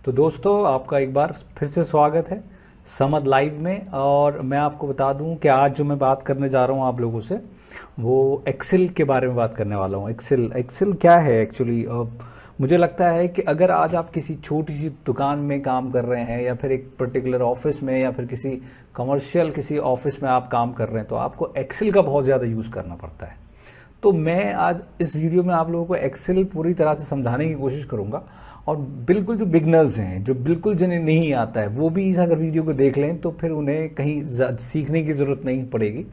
तो दोस्तों आपका एक बार फिर से स्वागत है समद लाइव में। और मैं आपको बता दूं कि आज जो मैं बात करने जा रहा हूं आप लोगों से वो एक्सेल के बारे में बात करने वाला हूं। एक्सेल एक्सेल क्या है एक्चुअली? मुझे लगता है कि अगर आज आप किसी छोटी सी दुकान में काम कर रहे हैं या फिर एक पर्टिकुलर ऑफिस में या फिर किसी कमर्शियल किसी ऑफिस में आप काम कर रहे हैं तो आपको एक्सेल का बहुत ज़्यादा यूज़ करना पड़ता है। तो मैं आज इस वीडियो में आप लोगों को एक्सेल पूरी तरह से समझाने की कोशिश करूंगा। और बिल्कुल जो बिगनर्स हैं, जो बिल्कुल जिन्हें नहीं आता है, वो भी इस अगर वीडियो को देख लें तो फिर उन्हें कहीं सीखने की ज़रूरत नहीं पड़ेगी।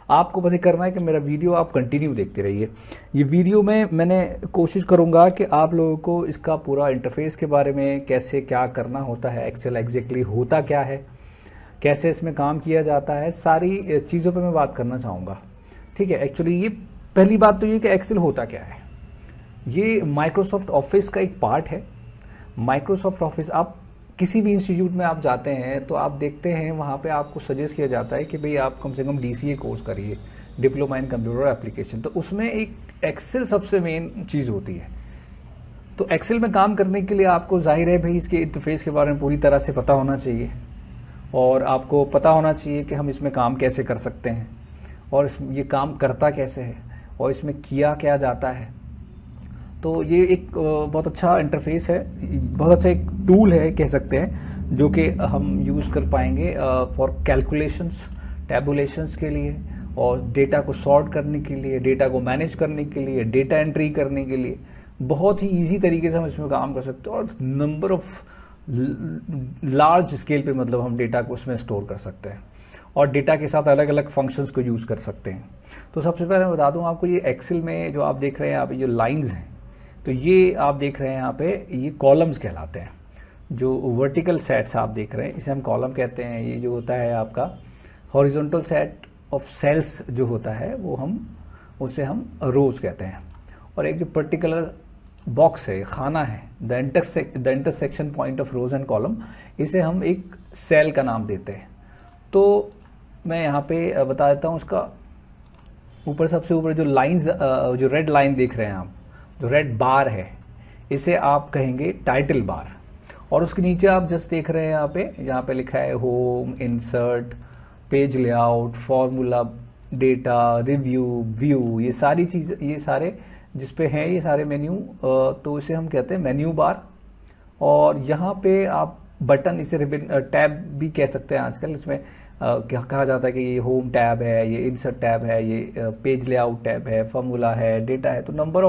आपको बस ये करना है कि मेरा वीडियो आप कंटिन्यू देखते रहिए। ये वीडियो में मैंने कोशिश करूंगा कि आप लोगों को इसका पूरा इंटरफेस के बारे में, कैसे क्या करना होता है, एक्सेल एग्जैक्टली होता क्या है, कैसे इसमें काम किया जाता है, सारी चीज़ों पर मैं बात करना चाहूँगा। ठीक है। एक्चुअली ये पहली बात तो ये कि एक्सेल होता क्या है। ये माइक्रोसॉफ्ट ऑफिस का एक पार्ट है। माइक्रोसॉफ्ट ऑफिस, आप किसी भी इंस्टीट्यूट में आप जाते हैं तो आप देखते हैं वहाँ पे आपको सजेस्ट किया जाता है कि भाई आप कम से कम डीसीए कोर्स करिए, डिप्लोमा इन कंप्यूटर एप्लीकेशन। तो उसमें एक एक्सेल सबसे मेन चीज़ होती है। तो एक्सेल में काम करने के लिए आपको जाहिर है भाई इसके इंटरफेस के बारे में पूरी तरह से पता होना चाहिए और आपको पता होना चाहिए कि हम इसमें काम कैसे कर सकते हैं और ये काम करता कैसे है और इसमें किया क्या जाता है। तो ये एक बहुत अच्छा इंटरफेस है, बहुत अच्छा एक टूल है कह सकते हैं, जो कि हम यूज़ कर पाएंगे फॉर कैलकुलेशंस, टैबुलेशंस के लिए और डेटा को सॉर्ट करने के लिए, डेटा को मैनेज करने के लिए, डेटा एंट्री करने के लिए। बहुत ही इजी तरीके से हम इसमें काम कर सकते हैं और नंबर ऑफ लार्ज स्केल पे मतलब हम डेटा को उसमें स्टोर कर सकते हैं और डेटा के साथ अलग अलग फंक्शंस को यूज़ कर सकते हैं। तो सबसे पहले मैं बता दूं आपको, ये एक्सेल में जो आप देख रहे हैं यहाँ पे जो लाइंस हैं, तो ये आप देख रहे हैं यहाँ पे, ये कॉलम्स कहलाते हैं। जो वर्टिकल सेट्स आप देख रहे हैं इसे हम कॉलम कहते हैं। ये जो होता है आपका हॉरिजॉन्टल सेट ऑफ सेल्स जो होता है वो उसे हम रोज कहते हैं। और एक जो पर्टिकुलर बॉक्स है, खाना है, the intersection point of rose and column, इसे हम एक सेल का नाम देते हैं। तो मैं यहाँ पे बता देता हूँ उसका ऊपर, सबसे ऊपर जो लाइंस, जो रेड लाइन देख रहे हैं आप, जो रेड बार है, इसे आप कहेंगे टाइटल बार। और उसके नीचे आप जस्ट देख रहे हैं यहाँ पे लिखा है home, insert, page layout, formula, data, review, view, ये सारी चीज़, ये सारे जिस पे हैं ये सारे मेन्यू, तो इसे हम कहते हैं मेन्यू बार। और यहाँ पे आप बटन, इसे रिबन टैब भी कह सकते हैं आजकल। इसमें क्या कहा जाता है कि ये होम टैब है, ये इंसर्ट टैब है, ये पेज लेआउट टैब है, फॉर्मूला है, डेटा है। तो नंबर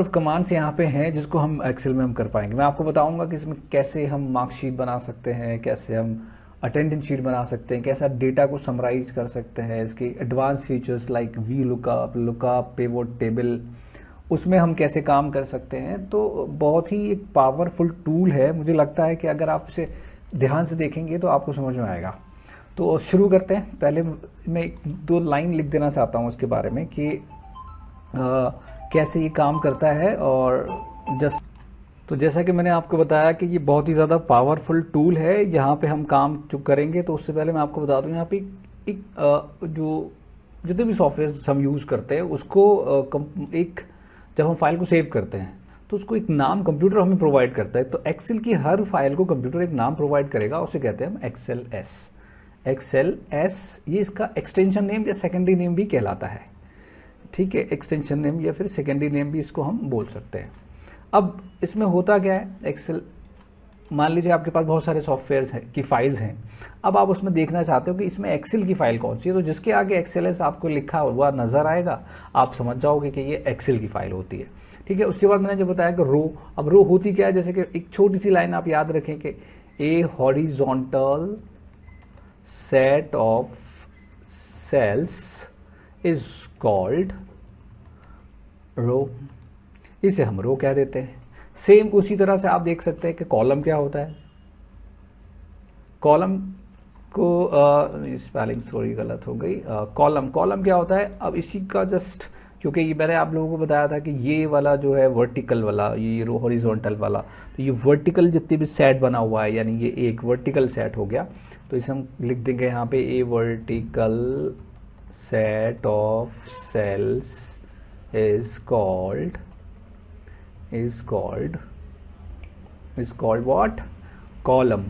ऑफ कमांड्स यहाँ पे हैं जिसको हम एक्सेल में हम कर पाएंगे। मैं आपको बताऊंगा कि इसमें कैसे हम मार्कशीट बना सकते हैं, कैसे हम अटेंडेंस शीट बना सकते हैं, कैसा डेटा को समराइज कर सकते हैं, इसके advance features like V lookup, pivot table, उसमें हम कैसे काम कर सकते हैं। तो बहुत ही एक पावरफुल टूल है। मुझे लगता है कि अगर आप इसे ध्यान से देखेंगे तो आपको समझ में आएगा। तो शुरू करते हैं। पहले मैं एक दो लाइन लिख देना चाहता हूँ उसके बारे में कि कैसे ये काम करता है। और तो जैसा कि मैंने आपको बताया कि ये बहुत ही ज़्यादा पावरफुल टूल है। यहाँ पे हम काम जो करेंगे, तो उससे पहले मैं आपको बता दूँ यहाँ पे एक जो जितने भी सॉफ्टवेयर हम यूज़ करते हैं उसको एक जब हम फाइल को सेव करते हैं तो उसको एक नाम कंप्यूटर हमें प्रोवाइड करता है। तो एक्सेल की हर फाइल को कंप्यूटर एक नाम प्रोवाइड करेगा, उसे कहते हैं हम एक्सेल एस। एक्सेल एस ये इसका एक्सटेंशन नेम या सेकेंडरी नेम भी कहलाता है। ठीक है, एक्सटेंशन नेम या फिर सेकेंडरी नेम भी इसको हम बोल सकते हैं। अब इसमें होता क्या है, एक्सेल, मान लीजिए आपके पास बहुत सारे सॉफ्टवेयर की फाइल्स हैं। अब आप उसमें देखना चाहते हो कि इसमें एक्सेल की फाइल कौन सी है, तो जिसके आगे एक्सेल एस आपको लिखा हुआ नजर आएगा, आप समझ जाओगे कि ये एक्सेल की फाइल होती है। ठीक है। उसके बाद मैंने जो बताया कि रो, अब रो होती क्या है, जैसे कि एक छोटी सी लाइन आप याद रखें कि a horizontal set of cells is called row, इसे हम रो कह देते हैं। सेम उसी तरह से आप देख सकते हैं कि कॉलम क्या होता है। कॉलम को स्पेलिंग थोड़ी गलत हो गई, कॉलम क्या होता है। अब इसी का जस्ट, क्योंकि ये मैंने आप लोगों को बताया था कि ये वाला जो है वर्टिकल वाला, ये हॉरिजॉन्टल वाला, तो ये वर्टिकल जितने भी सेट बना हुआ है, यानी ये एक वर्टिकल सेट हो गया। तो इसे हम लिख देंगे यहाँ पे a vertical set of cells is called is called what, column.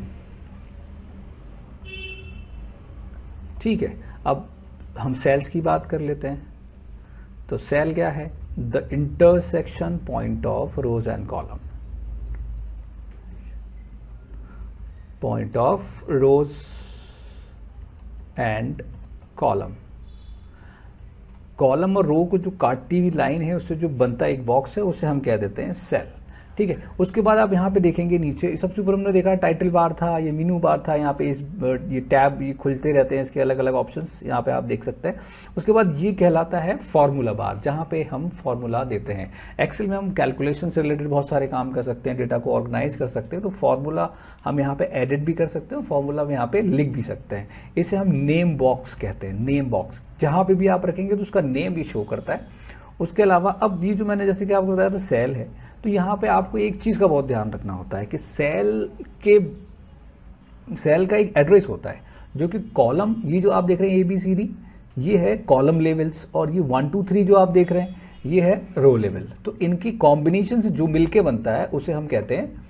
ठीक है, अब हम सेल्स की बात कर लेते हैं। तो सेल क्या है, the intersection point of rose and column, point of rose and column. Column और रो को जो काटती हुई लाइन है उससे जो बनता एक बॉक्स है उसे हम कह देते हैं सेल। ठीक है, उसके बाद आप यहाँ पे देखेंगे नीचे सबसे ऊपर हमने देखा टाइटल बार था, ये मेनू बार था, यहाँ पे ये टैब ये खुलते रहते हैं, इसके अलग अलग ऑप्शंस यहाँ पे आप देख सकते हैं। उसके बाद ये कहलाता है फॉर्मूला बार, जहाँ पे हम फॉर्मूला देते हैं। एक्सेल में हम कैलकुलेशन से रिलेटेड बहुत सारे काम कर सकते हैं, डेटा को ऑर्गेनाइज कर सकते हैं, तो फॉर्मूला हम यहाँ पे एडिट भी कर सकते हैं, फॉर्मूला हम यहाँ पे लिख भी सकते हैं। इसे हम नेम बॉक्स कहते हैं, नेम बॉक्स। जहाँ पे भी आप रखेंगे तो उसका नेम भी शो करता है। उसके अलावा अब ये जो मैंने जैसे कि आपको बताया था सेल है, तो यहाँ पे आपको एक चीज़ का बहुत ध्यान रखना होता है कि सेल का एक एड्रेस होता है, जो कि कॉलम, ये जो आप देख रहे हैं ABCD, ये है कॉलम लेवल्स, और ये 1 2 3 जो आप देख रहे हैं ये है रो लेवल। तो इनकी कॉम्बिनेशन से जो मिलके बनता है उसे हम कहते हैं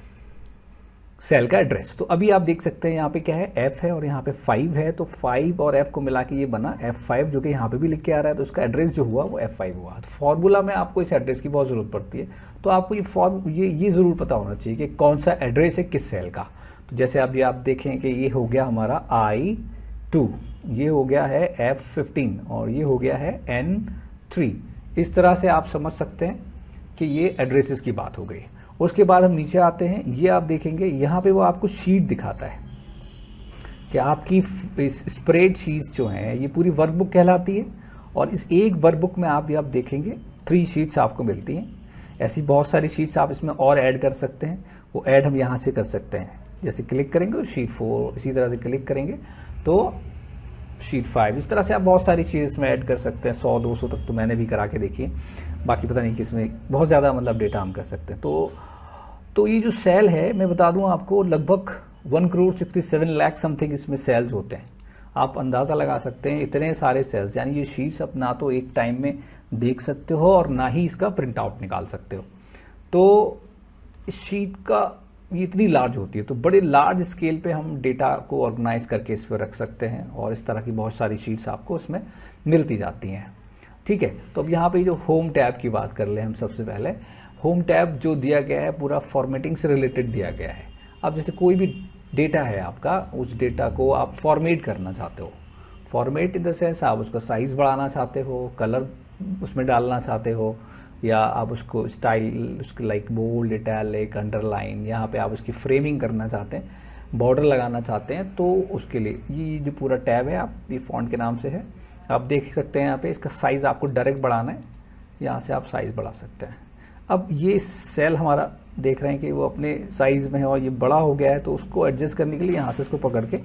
सेल का एड्रेस। तो अभी आप देख सकते हैं यहाँ पे क्या है, F है और यहाँ पे 5 है, तो 5 और F को मिला के ये बना F5, जो कि यहाँ पे भी लिख के आ रहा है, तो इसका एड्रेस जो हुआ वो F5 हुआ। तो फॉर्मूला में आपको इस एड्रेस की बहुत ज़रूरत पड़ती है, तो आपको ये ज़रूर पता होना चाहिए कि कौन सा एड्रेस है किस सेल का। तो जैसे अभी आप देखें कि ये हो गया हमारा I2, ये हो गया है F15 और ये हो गया है N3। इस तरह से आप समझ सकते हैं कि ये एड्रेसेस की बात हो गई। उसके बाद हम नीचे आते हैं, ये आप देखेंगे यहाँ पे वो आपको शीट दिखाता है कि आपकी स्प्रेड शीट्स जो हैं ये पूरी वर्कबुक कहलाती है, और इस एक वर्कबुक में आप देखेंगे 3 शीट्स आपको मिलती हैं। ऐसी बहुत सारी शीट्स आप इसमें और ऐड कर सकते हैं, वो ऐड हम यहाँ से कर सकते हैं। जैसे क्लिक करेंगे तो शीट 4, इसी तरह से क्लिक करेंगे तो शीट 5, इस तरह से आप बहुत सारी चीज़ इसमें ऐड कर सकते हैं। 100-200 तक तो मैंने भी करा के देखी है, बाकी पता नहीं कि इसमें बहुत ज़्यादा मतलब डेटा हम कर सकते हैं। तो ये जो सेल है मैं बता दूं आपको, लगभग 1,67 लाख समथिंग इसमें सेल्स होते हैं। आप अंदाज़ा लगा सकते हैं इतने सारे सेल्स, यानी ये शीट्स आप ना तो एक टाइम में देख सकते हो और ना ही इसका प्रिंट आउट निकाल सकते हो। तो इस शीट का ये इतनी लार्ज होती है, तो बड़े लार्ज स्केल पे हम डेटा को ऑर्गेनाइज करके इस पर रख सकते हैं, और इस तरह की बहुत सारी शीट्स आपको इसमें मिलती जाती हैं। ठीक है, तो अब यहाँ पे जो होम टैब की बात कर ले हम सबसे पहले। होम टैब जो दिया गया है पूरा फॉर्मेटिंग से रिलेटेड दिया गया है। अब जैसे कोई भी डेटा है आपका, उस डेटा को आप फॉर्मेट करना चाहते हो, फॉर्मेट इन द सेंस आप उसका साइज़ बढ़ाना चाहते हो, कलर उसमें डालना चाहते हो, या आप उसको स्टाइल उसके लाइक बोल्ड, इटैलिक, अंडरलाइन, यहाँ पे आप उसकी फ्रेमिंग करना चाहते हैं, बॉर्डर लगाना चाहते हैं, तो उसके लिए ये जो पूरा टैब है, आप ये फॉन्ट के नाम से है, आप देख सकते हैं यहाँ पे इसका साइज़ आपको डायरेक्ट बढ़ाना है, यहाँ से आप साइज़ बढ़ा सकते हैं। अब ये सेल हमारा देख रहे हैं कि वो अपने साइज़ में है और ये बड़ा हो गया है, तो उसको एडजस्ट करने के लिए यहाँ से इसको पकड़ के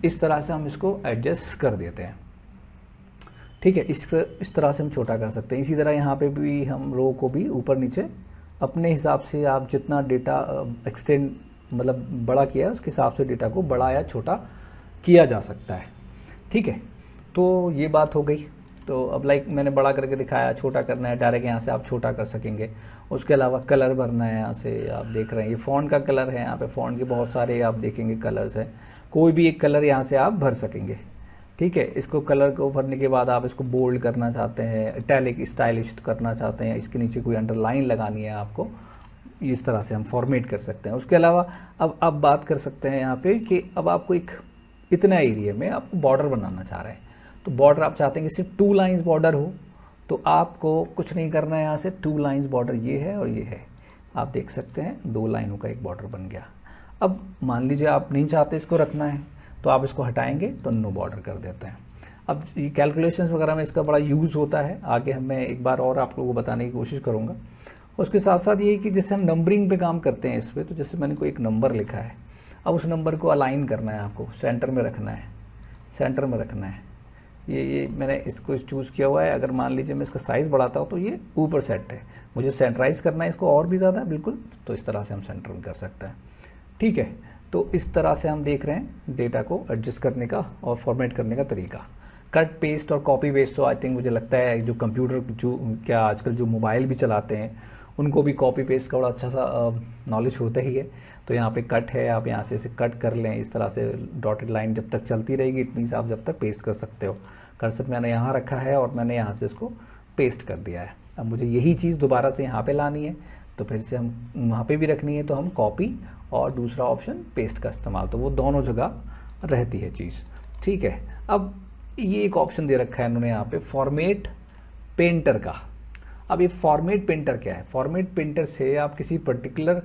इस तरह से हम इसको एडजस्ट कर देते हैं। ठीक है, इस तरह से हम छोटा कर सकते हैं। इसी तरह यहाँ पे भी हम रो को भी ऊपर नीचे अपने हिसाब से, आप जितना डेटा एक्सटेंड मतलब बड़ा किया है उसके हिसाब से डेटा को बड़ा या छोटा किया जा सकता है। ठीक है, तो ये बात हो गई। तो अब लाइक मैंने बड़ा करके दिखाया, छोटा करना है डायरेक्ट यहाँ से आप छोटा कर सकेंगे। उसके अलावा कलर भरना है, यहाँ से आप देख रहे हैं ये फ़ॉन्ट का कलर है, यहाँ पे फ़ॉन्ट के बहुत सारे आप देखेंगे कलर्स हैं, कोई भी एक कलर यहाँ से आप भर सकेंगे। ठीक है, इसको कलर को भरने के बाद आप इसको बोल्ड करना चाहते हैं, इटैलिक स्टाइलिश करना चाहते हैं, इसके नीचे कोई अंडरलाइन लगानी है आपको, इस तरह से हम फॉर्मेट कर सकते हैं। उसके अलावा अब बात कर सकते हैं यहाँ पे कि अब आपको एक इतना एरिया में आपको बॉर्डर बनाना चाह रहे हैं, तो बॉर्डर आप चाहते हैं कि सिर्फ 2 लाइन्स बॉर्डर हो, तो आपको कुछ नहीं करना है, यहाँ से 2 लाइन्स बॉर्डर ये है और ये है, आप देख सकते हैं 2 लाइनों का एक बॉर्डर बन गया। अब मान लीजिए आप नहीं चाहते इसको रखना है, तो आप इसको हटाएंगे तो नो बॉर्डर कर देते हैं। अब ये कैलकुलेशंस वगैरह में इसका बड़ा यूज़ होता है, आगे मैं एक बार और आप लोगों को बताने की कोशिश करूँगा। उसके साथ साथ ये कि जैसे हम नंबरिंग पे काम करते हैं इस पर, तो जैसे मैंने कोई एक नंबर लिखा है, अब उस नंबर को अलाइन करना है, आपको सेंटर में रखना है, सेंटर में रखना है। ये मैंने इसको चूज़ किया हुआ है। अगर मान लीजिए मैं इसका साइज़ बढ़ाता हूँ तो ये ऊपर सेट है, मुझे सेंटराइज करना है इसको और भी ज़्यादा बिल्कुल, तो इस तरह से हम सेंटर में कर सकते हैं। ठीक है, तो इस तरह से हम देख रहे हैं डेटा को एडजस्ट करने का और फॉर्मेट करने का तरीका। कट पेस्ट और कॉपी पेस्ट तो आई थिंक मुझे लगता है जो कंप्यूटर जो क्या आजकल जो मोबाइल भी चलाते हैं उनको भी कॉपी पेस्ट का बड़ा अच्छा सा नॉलेज होता ही है। तो यहाँ पे कट है, आप यहाँ से इसे कट कर लें, इस तरह से डॉटेड लाइन जब तक चलती रहेगी इट मीन्स आप जब तक पेस्ट कर सकते हो। कर्सर मैंने यहाँ रखा है और मैंने यहाँ से इसको पेस्ट कर दिया है। अब मुझे यही चीज़ दोबारा से यहाँ पे लानी है, तो फिर से हम वहाँ पे भी रखनी है, तो हम कॉपी और दूसरा ऑप्शन पेस्ट का इस्तेमाल, तो वो दोनों जगह रहती है चीज़। ठीक है, अब ये एक ऑप्शन दे रखा है इन्होंने यहाँ पे फॉर्मेट पेंटर का। अब ये फॉर्मेट पेंटर क्या है? फॉर्मेट पेंटर से आप किसी पर्टिकुलर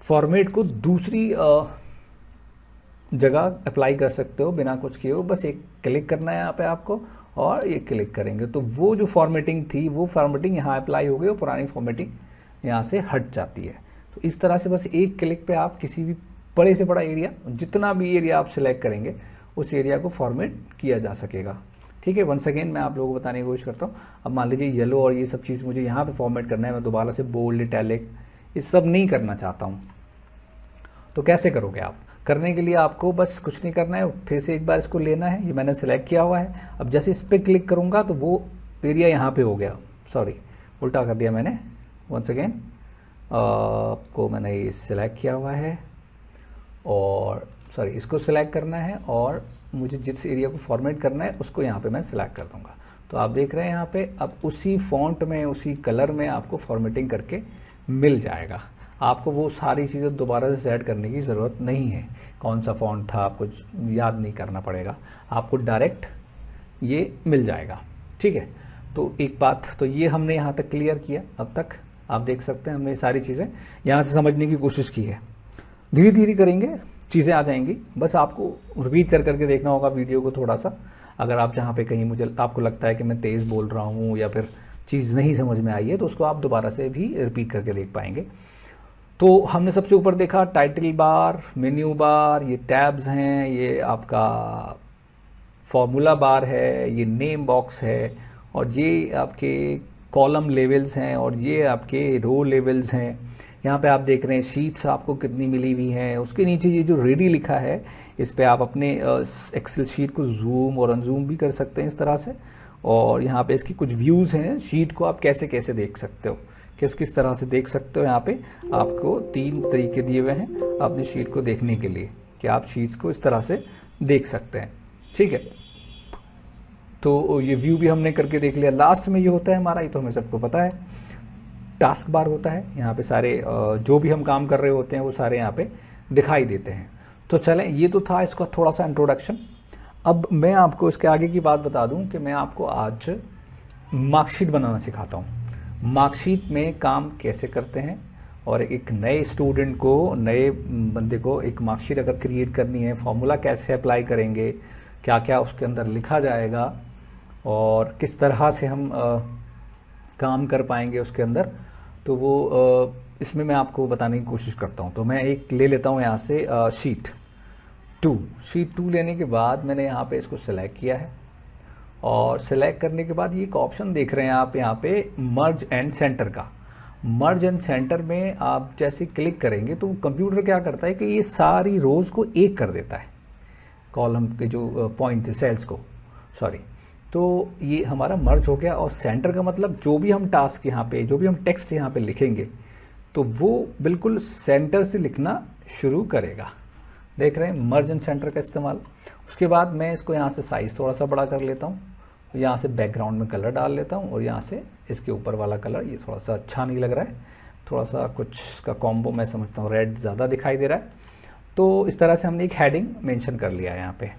फॉर्मेट को दूसरी जगह अप्लाई कर सकते हो बिना कुछ किए हो। बस एक क्लिक करना है यहाँ पे आपको और ये क्लिक करेंगे तो वो जो फॉर्मेटिंग थी वो फॉर्मेटिंग यहाँ अप्लाई हो गई और पुरानी फॉर्मेटिंग यहाँ से हट जाती है। तो इस तरह से बस एक क्लिक पे आप किसी भी बड़े से बड़ा एरिया, जितना भी एरिया आप सिलेक्ट करेंगे उस एरिया को फॉर्मेट किया जा सकेगा। ठीक है, वंस अगेन मैं आप लोगों को बताने की कोशिश करता हूँ। अब मान लीजिए येलो और ये सब चीज़ मुझे यहाँ पे फॉर्मेट करना है, मैं दोबारा से बोल्ड, इटैलिक ये सब नहीं करना चाहता हूँ, तो कैसे करोगे आप? करने के लिए आपको बस कुछ नहीं करना है, फिर से एक बार इसको लेना है, ये मैंने सेलेक्ट किया हुआ है। अब जैसे इस पर क्लिक करूँगा तो वो एरिया यहाँ पे हो गया, सॉरी उल्टा कर दिया मैंने। वंस अगेन आपको मैंने ये सिलेक्ट किया हुआ है और सॉरी इसको सिलेक्ट करना है और मुझे जिस एरिया को फॉर्मेट करना है उसको यहाँ पे मैं सिलेक्ट कर दूँगा। तो आप देख रहे हैं यहाँ पे अब उसी फॉन्ट में उसी कलर में आपको फॉर्मेटिंग करके मिल जाएगा। आपको वो सारी चीज़ें दोबारा से सेट करने की ज़रूरत नहीं है, कौन सा फॉन्ट था आपको याद नहीं करना पड़ेगा, आपको डायरेक्ट ये मिल जाएगा। ठीक है, तो एक बात तो ये हमने यहाँ तक क्लियर किया। अब तक आप देख सकते हैं हमने सारी चीज़ें यहाँ से समझने की कोशिश की है। धीरे धीरे करेंगे चीज़ें आ जाएंगी, बस आपको रिपीट कर करके देखना होगा वीडियो को थोड़ा सा। अगर आप जहाँ पे कहीं मुझे आपको लगता है कि मैं तेज़ बोल रहा हूँ या फिर चीज़ नहीं समझ में आई है तो उसको आप दोबारा से भी रिपीट करके देख पाएंगे। तो हमने सबसे ऊपर देखा टाइटल बार, मेन्यू बार, ये टैब्स हैं, ये आपका फॉर्मूला बार है, ये नेम बॉक्स है और ये आपके कॉलम लेवल्स हैं और ये आपके रो लेवल्स हैं। यहाँ पे आप देख रहे हैं शीट्स आपको कितनी मिली हुई हैं। उसके नीचे ये जो रेडी लिखा है इस पे आप अपने एक्सेल शीट को जूम और अनजूम भी कर सकते हैं इस तरह से। और यहाँ पे इसकी कुछ व्यूज़ हैं, शीट को आप कैसे कैसे देख सकते हो, किस किस तरह से देख सकते हो। यहाँ पे आपको 3 तरीके दिए हुए हैं अपनी शीट को देखने के लिए कि आप शीट्स को इस तरह से देख सकते हैं। ठीक है, तो ये व्यू भी हमने करके देख लिया। लास्ट में ये होता है हमारा, ये तो हमें सबको पता है, टास्क बार होता है। यहाँ पे सारे जो भी हम काम कर रहे होते हैं वो सारे यहाँ पे दिखाई देते हैं। तो चलें, ये तो था इसका थोड़ा सा इंट्रोडक्शन। अब मैं आपको इसके आगे की बात बता दूं कि मैं आपको आज मार्कशीट बनाना सिखाता हूँ। मार्कशीट में काम कैसे करते हैं और एक नए स्टूडेंट को, नए बंदे को एक मार्कशीट अगर क्रिएट करनी है, फॉर्मूला कैसे अप्लाई करेंगे, क्या क्या उसके अंदर लिखा जाएगा और किस तरह से हम काम कर पाएंगे उसके अंदर, तो वो इसमें मैं आपको बताने की कोशिश करता हूँ। तो मैं एक ले लेता हूँ यहाँ से शीट 2 लेने के बाद मैंने यहाँ पे इसको सेलेक्ट किया है और सेलेक्ट करने के बाद ये एक ऑप्शन देख रहे हैं आप यहाँ पे मर्ज एंड सेंटर का। मर्ज एंड सेंटर में आप जैसे क्लिक करेंगे तो कंप्यूटर क्या करता है कि ये सारी रोज को एक कर देता है, कॉलम के जो पॉइंट थे सेल्स को, सॉरी। तो ये हमारा मर्ज हो गया और सेंटर का मतलब जो भी हम टास्क यहाँ पे, जो भी हम टेक्स्ट यहाँ पे लिखेंगे तो वो बिल्कुल सेंटर से लिखना शुरू करेगा। देख रहे हैं मर्ज एंड सेंटर का इस्तेमाल। उसके बाद मैं इसको यहाँ से साइज़ थोड़ा सा बड़ा कर लेता हूँ, यहाँ से बैकग्राउंड में कलर डाल लेता हूँ और यहाँ से इसके ऊपर वाला कलर ये थोड़ा सा अच्छा नहीं लग रहा है, थोड़ा सा कुछ इसका कॉम्बो मैं समझता हूँ रेड ज़्यादा दिखाई दे रहा है। तो इस तरह से हमने एक हेडिंग मेंशन कर लिया है यहाँ पे।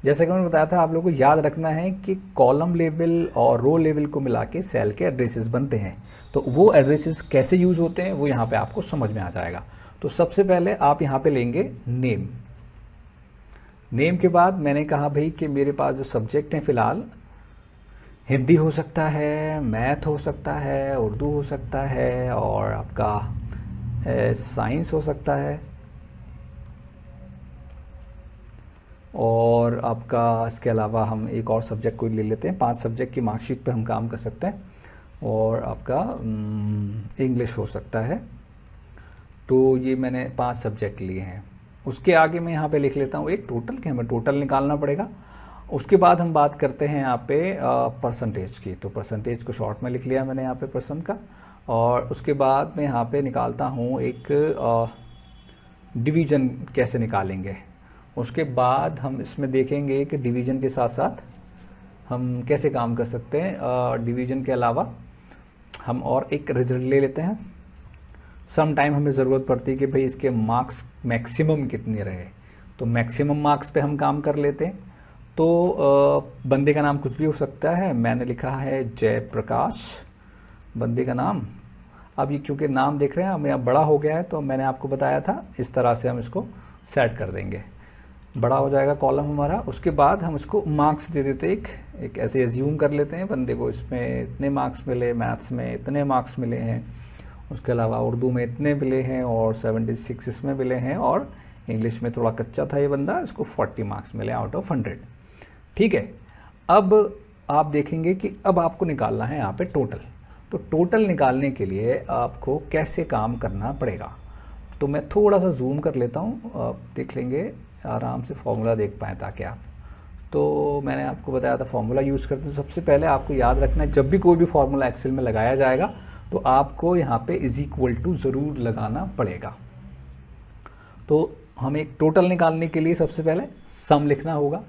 जैसे कि मैंने बताया था, आप लोगों को याद रखना है कि कॉलम लेवल और रो लेवल को मिला के सेल के एड्रेसेस बनते हैं। तो वो एड्रेसेस कैसे यूज़ होते हैं वो यहाँ पे आपको समझ में आ जाएगा। तो सबसे पहले आप यहाँ पे लेंगे नेम। नेम के बाद मैंने कहा भाई कि मेरे पास जो सब्जेक्ट हैं फ़िलहाल हिंदी हो सकता है, मैथ हो सकता है, उर्दू हो सकता है और आपका साइंस हो सकता है और आपका इसके अलावा हम एक और सब्जेक्ट कोई ले लेते हैं। 5 सब्जेक्ट की मार्कशीट पे हम काम कर सकते हैं और आपका इंग्लिश हो सकता है। तो ये मैंने 5 सब्जेक्ट लिए हैं। उसके आगे मैं यहाँ पे लिख लेता हूँ एक टोटल, कि हमें टोटल निकालना पड़ेगा। उसके बाद हम बात करते हैं यहाँ पे परसेंटेज की। तो परसेंटेज को शॉर्ट में लिख लिया मैंने यहाँ पे परसेंट का। और उसके बाद मैं यहाँ पे निकालता हूँ एक डिवीज़न कैसे निकालेंगे। उसके बाद हम इसमें देखेंगे कि डिवीज़न के साथ साथ हम कैसे काम कर सकते हैं। डिवीज़न के अलावा हम और एक रिजल्ट ले लेते हैं। सम टाइम हमें ज़रूरत पड़ती है कि भाई इसके मार्क्स मैक्सिमम कितने रहे, तो मैक्सिमम मार्क्स पे हम काम कर लेते हैं। तो बंदे का नाम कुछ भी हो सकता है। मैंने लिखा है जयप्रकाश बंदे का नाम। अब ये क्योंकि नाम देख रहे हैं मेरा बड़ा हो गया है, तो मैंने आपको बताया था इस तरह से हम इसको सेट कर देंगे, बड़ा हो जाएगा कॉलम हमारा। उसके बाद हम इसको मार्क्स दे देते एक ऐसे एज्यूम कर लेते हैं बंदे को, इसमें इतने मार्क्स मिले, मैथ्स में इतने मार्क्स मिले हैं, उसके अलावा उर्दू में इतने मिले हैं और 76 इसमें मिले हैं, और इंग्लिश में थोड़ा कच्चा था ये बंदा, इसको 40 मार्क्स मिले आउट ऑफ 100। ठीक है, अब आप देखेंगे कि अब आपको निकालना है यहाँ पे टोटल। तो टोटल निकालने के लिए आपको कैसे काम करना पड़ेगा, तो मैं थोड़ा सा जूम कर लेता हूँ, आप देख लेंगे आराम से, फॉर्मूला देख पाएँ ताकि आप। तो मैंने आपको बताया था फॉर्मूला यूज़ करते, तो सबसे पहले आपको याद रखना है जब भी कोई भी फॉर्मूला एक्सेल में लगाया जाएगा तो आपको यहाँ पे इज इक्वल टू ज़रूर लगाना पड़ेगा। तो हमें एक टोटल निकालने के लिए सबसे पहले सम लिखना होगा,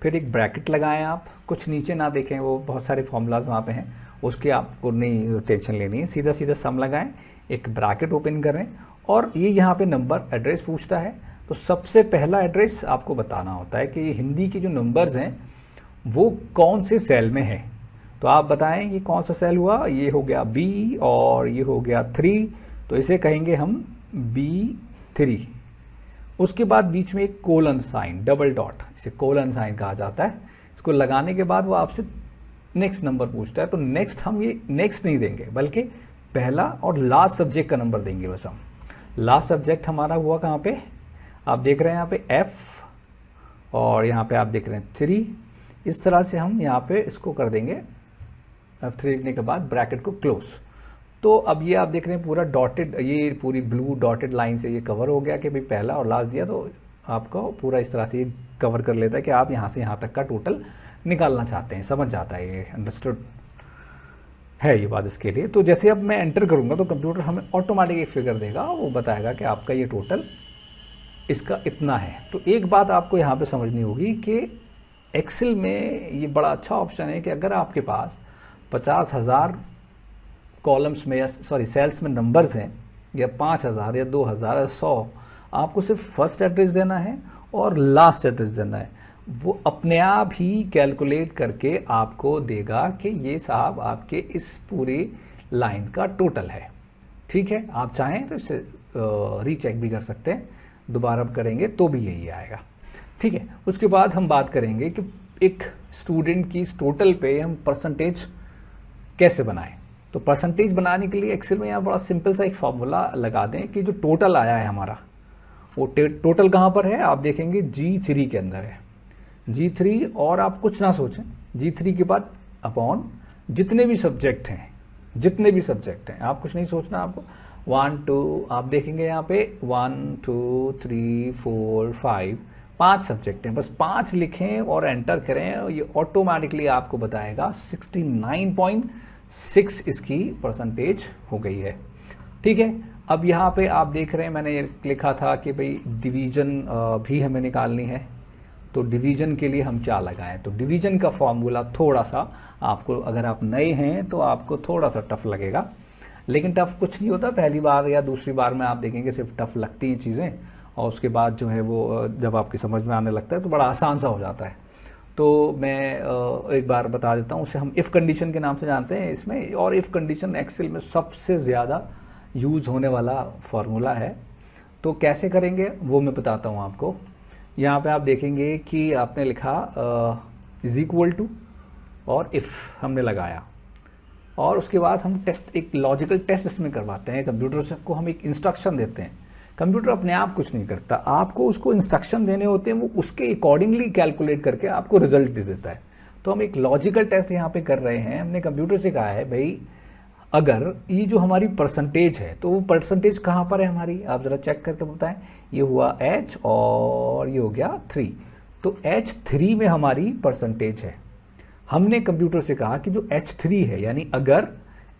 फिर एक ब्रैकेट लगाएं आप, कुछ नीचे ना देखें, वो बहुत सारे फॉर्मूलाज वहाँ पे हैं, उसके आपको नहीं टेंशन लेनी है, सीधा सीधा सम लगाएं, एक ब्रैकेट ओपन करें, और ये यहाँ पे नंबर एड्रेस पूछता है। तो सबसे पहला एड्रेस आपको बताना होता है कि ये हिंदी के जो नंबर्स हैं वो कौन से सेल में है। तो आप बताएं ये कौन सा सेल हुआ, ये हो गया बी और ये हो गया 3, तो इसे कहेंगे हम B3। उसके बाद बीच में एक कोलन साइन, डबल डॉट, इसे कोलन साइन कहा जाता है। इसको लगाने के बाद वो आपसे नेक्स्ट नंबर पूछता है, तो नेक्स्ट हम ये नेक्स्ट नहीं देंगे बल्कि पहला और लास्ट सब्जेक्ट का नंबर देंगे बस हम। लास्ट सब्जेक्ट हमारा हुआ कहाँ पे, आप देख रहे हैं यहाँ पे F, और यहाँ पे आप देख रहे हैं 3। इस तरह से हम यहाँ पे इसको कर देंगे, F3 लिखने के बाद ब्रैकेट को क्लोज। तो अब ये आप देख रहे हैं पूरा डॉटेड, ये पूरी ब्लू डॉटेड लाइन से ये कवर हो गया कि भाई पहला और लास्ट दिया, तो आपको पूरा इस तरह से ये कवर कर लेता है कि आप यहाँ से यहाँ तक का टोटल निकालना चाहते हैं। समझ जाता है, ये अंडरस्टूड है ये बात इसके लिए। तो जैसे अब मैं एंटर करूँगा तो कंप्यूटर हमें ऑटोमेटिक एक फिगर देगा, वो बताएगा कि आपका ये टोटल इसका इतना है। तो एक बात आपको यहाँ पे समझनी होगी कि एक्सेल में ये बड़ा अच्छा ऑप्शन है कि अगर आपके पास 50,000 कॉलम्स में या सेल्स में नंबर्स हैं, या 5,000 या 2,000 या 100, आपको सिर्फ फर्स्ट एड्रेस देना है और लास्ट एड्रेस देना है। वो अपने आप ही कैलकुलेट करके आपको देगा कि ये साहब आपके इस पूरी लाइन का टोटल है। ठीक है, आप चाहें तो इसे रीचेक भी कर सकते हैं, दोबारा करेंगे तो भी यही आएगा। ठीक है, उसके बाद हम बात करेंगे कि एक स्टूडेंट की टोटल पे हम परसेंटेज कैसे बनाएं। तो परसेंटेज बनाने के लिए एक्सेल में यहाँ बड़ा सिंपल सा एक फॉर्मूला लगा दें कि जो टोटल आया है हमारा, वो टोटल कहाँ पर है, आप देखेंगे G3 के अंदर है, G3। और आप कुछ ना सोचें, G3 के बाद अपॉन जितने भी सब्जेक्ट हैं, आप कुछ नहीं सोचना आपको। 1 2 आप देखेंगे यहाँ पे 1 2 3 4 5 5 सब्जेक्ट हैं, बस 5 लिखें और एंटर करें, ये ऑटोमेटिकली आपको बताएगा 69.6 इसकी परसेंटेज हो गई है। ठीक है, अब यहाँ पे आप देख रहे हैं मैंने ये लिखा था कि भाई डिवीजन भी हमें निकालनी है। तो डिवीजन के लिए हम क्या लगाएं, तो डिवीजन का फॉर्मूला थोड़ा सा आपको, अगर आप नए हैं तो आपको थोड़ा सा टफ लगेगा, लेकिन टफ कुछ नहीं होता, पहली बार या दूसरी बार में आप देखेंगे सिर्फ टफ लगती हैं चीज़ें, और उसके बाद जो है वो जब आपकी समझ में आने लगता है तो बड़ा आसान सा हो जाता है। तो मैं एक बार बता देता हूँ, उसे हम इफ़ कंडीशन के नाम से जानते हैं इसमें, और इफ़ कंडीशन एक्सेल में सबसे ज़्यादा यूज़ होने वाला फार्मूला है। तो कैसे करेंगे वो मैं बताता हूँ आपको। यहाँ पे आप देखेंगे कि आपने लिखा इज इक्वल टू और इफ़ हमने लगाया, और उसके बाद हम टेस्ट, एक लॉजिकल टेस्ट इसमें करवाते हैं कंप्यूटर से, को हम एक इंस्ट्रक्शन देते हैं। कंप्यूटर अपने आप कुछ नहीं करता, आपको उसको इंस्ट्रक्शन देने होते हैं, वो उसके अकॉर्डिंगली कैलकुलेट करके आपको रिजल्ट दे देता है। तो हम एक लॉजिकल टेस्ट यहाँ पे कर रहे हैं। हमने कंप्यूटर से कहा है भाई अगर ये जो हमारी परसेंटेज है, तो वो परसेंटेज कहाँ पर है हमारी, आप ज़रा चेक करके बताएं। ये हुआ H और ये हो गया 3, तो H3 में हमारी परसेंटेज है। हमने कंप्यूटर से कहा कि जो H3 है, यानी अगर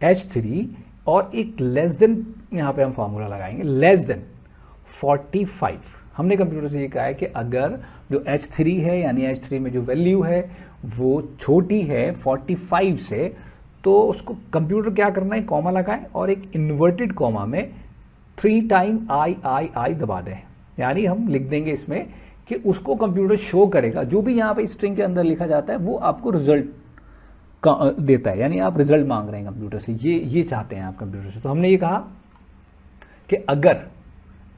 H3 और एक लेस देन यहाँ पे हम फॉर्मूला लगाएंगे, लेस देन 45। हमने कंप्यूटर से ये कहा है कि अगर जो H3 है यानी H3 में जो वैल्यू है वो छोटी है 45 से, तो उसको कंप्यूटर क्या करना है, कॉमा लगाए और एक इन्वर्टेड कॉमा में 3 टाइम आई दबा दें। यानी हम लिख देंगे इसमें कि उसको कंप्यूटर शो करेगा, जो भी यहाँ पे स्ट्रिंग के अंदर लिखा जाता है वो आपको रिजल्ट देता है। यानी आप रिजल्ट मांग रहे हैं कंप्यूटर से, ये चाहते हैं आप कंप्यूटर से। तो हमने ये कहा कि अगर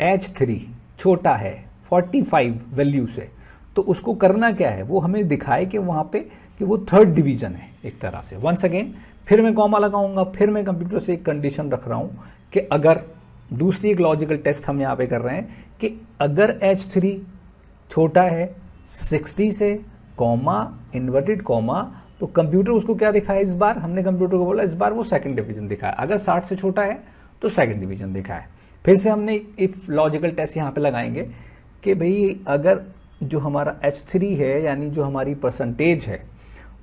H3 छोटा है 45 वैल्यू से, तो उसको करना क्या है, वो हमें दिखाए कि वहाँ पे कि वो थर्ड डिवीजन है एक तरह से। वंस अगेन फिर मैं कॉमा लगाऊंगा, फिर मैं कंप्यूटर से एक कंडीशन रख रहा हूँ कि अगर, दूसरी एक लॉजिकल टेस्ट हम यहाँ पे कर रहे हैं कि अगर H3 छोटा है 60 से, कॉमा इन्वर्टेड कॉमा, तो कंप्यूटर उसको क्या दिखाए, इस बार हमने कंप्यूटर को बोला इस बार वो सेकंड डिवीजन दिखाए। अगर 60 से छोटा है तो सेकंड डिवीजन दिखाए। फिर से हमने इफ लॉजिकल टेस्ट यहाँ पे लगाएंगे कि भाई अगर जो हमारा H3 है यानी जो हमारी परसेंटेज है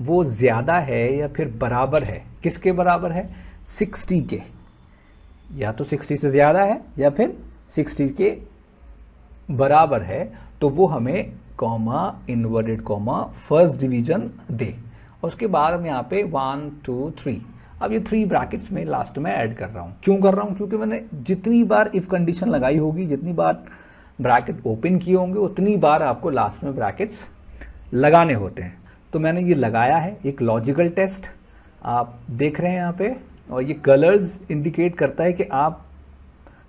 वो ज़्यादा है या फिर बराबर है, किसके बराबर है, 60 के, या तो 60 से ज़्यादा है या फिर 60 के बराबर है, तो वो हमें comma inverted comma first division दे। और उसके बाद हम यहाँ पे 1 2 3, अब ये 3 ब्रैकेट्स में लास्ट में ऐड कर रहा हूँ। क्यों कर रहा हूँ, क्योंकि मैंने जितनी बार इफ कंडीशन लगाई होगी, जितनी बार ब्रैकेट ओपन किए होंगे, उतनी बार आपको लास्ट में ब्रैकेट्स लगाने होते हैं। तो मैंने ये लगाया है, एक लॉजिकल टेस्ट आप देख रहे हैं यहाँ पे, और ये कलर्स इंडिकेट करता है कि आप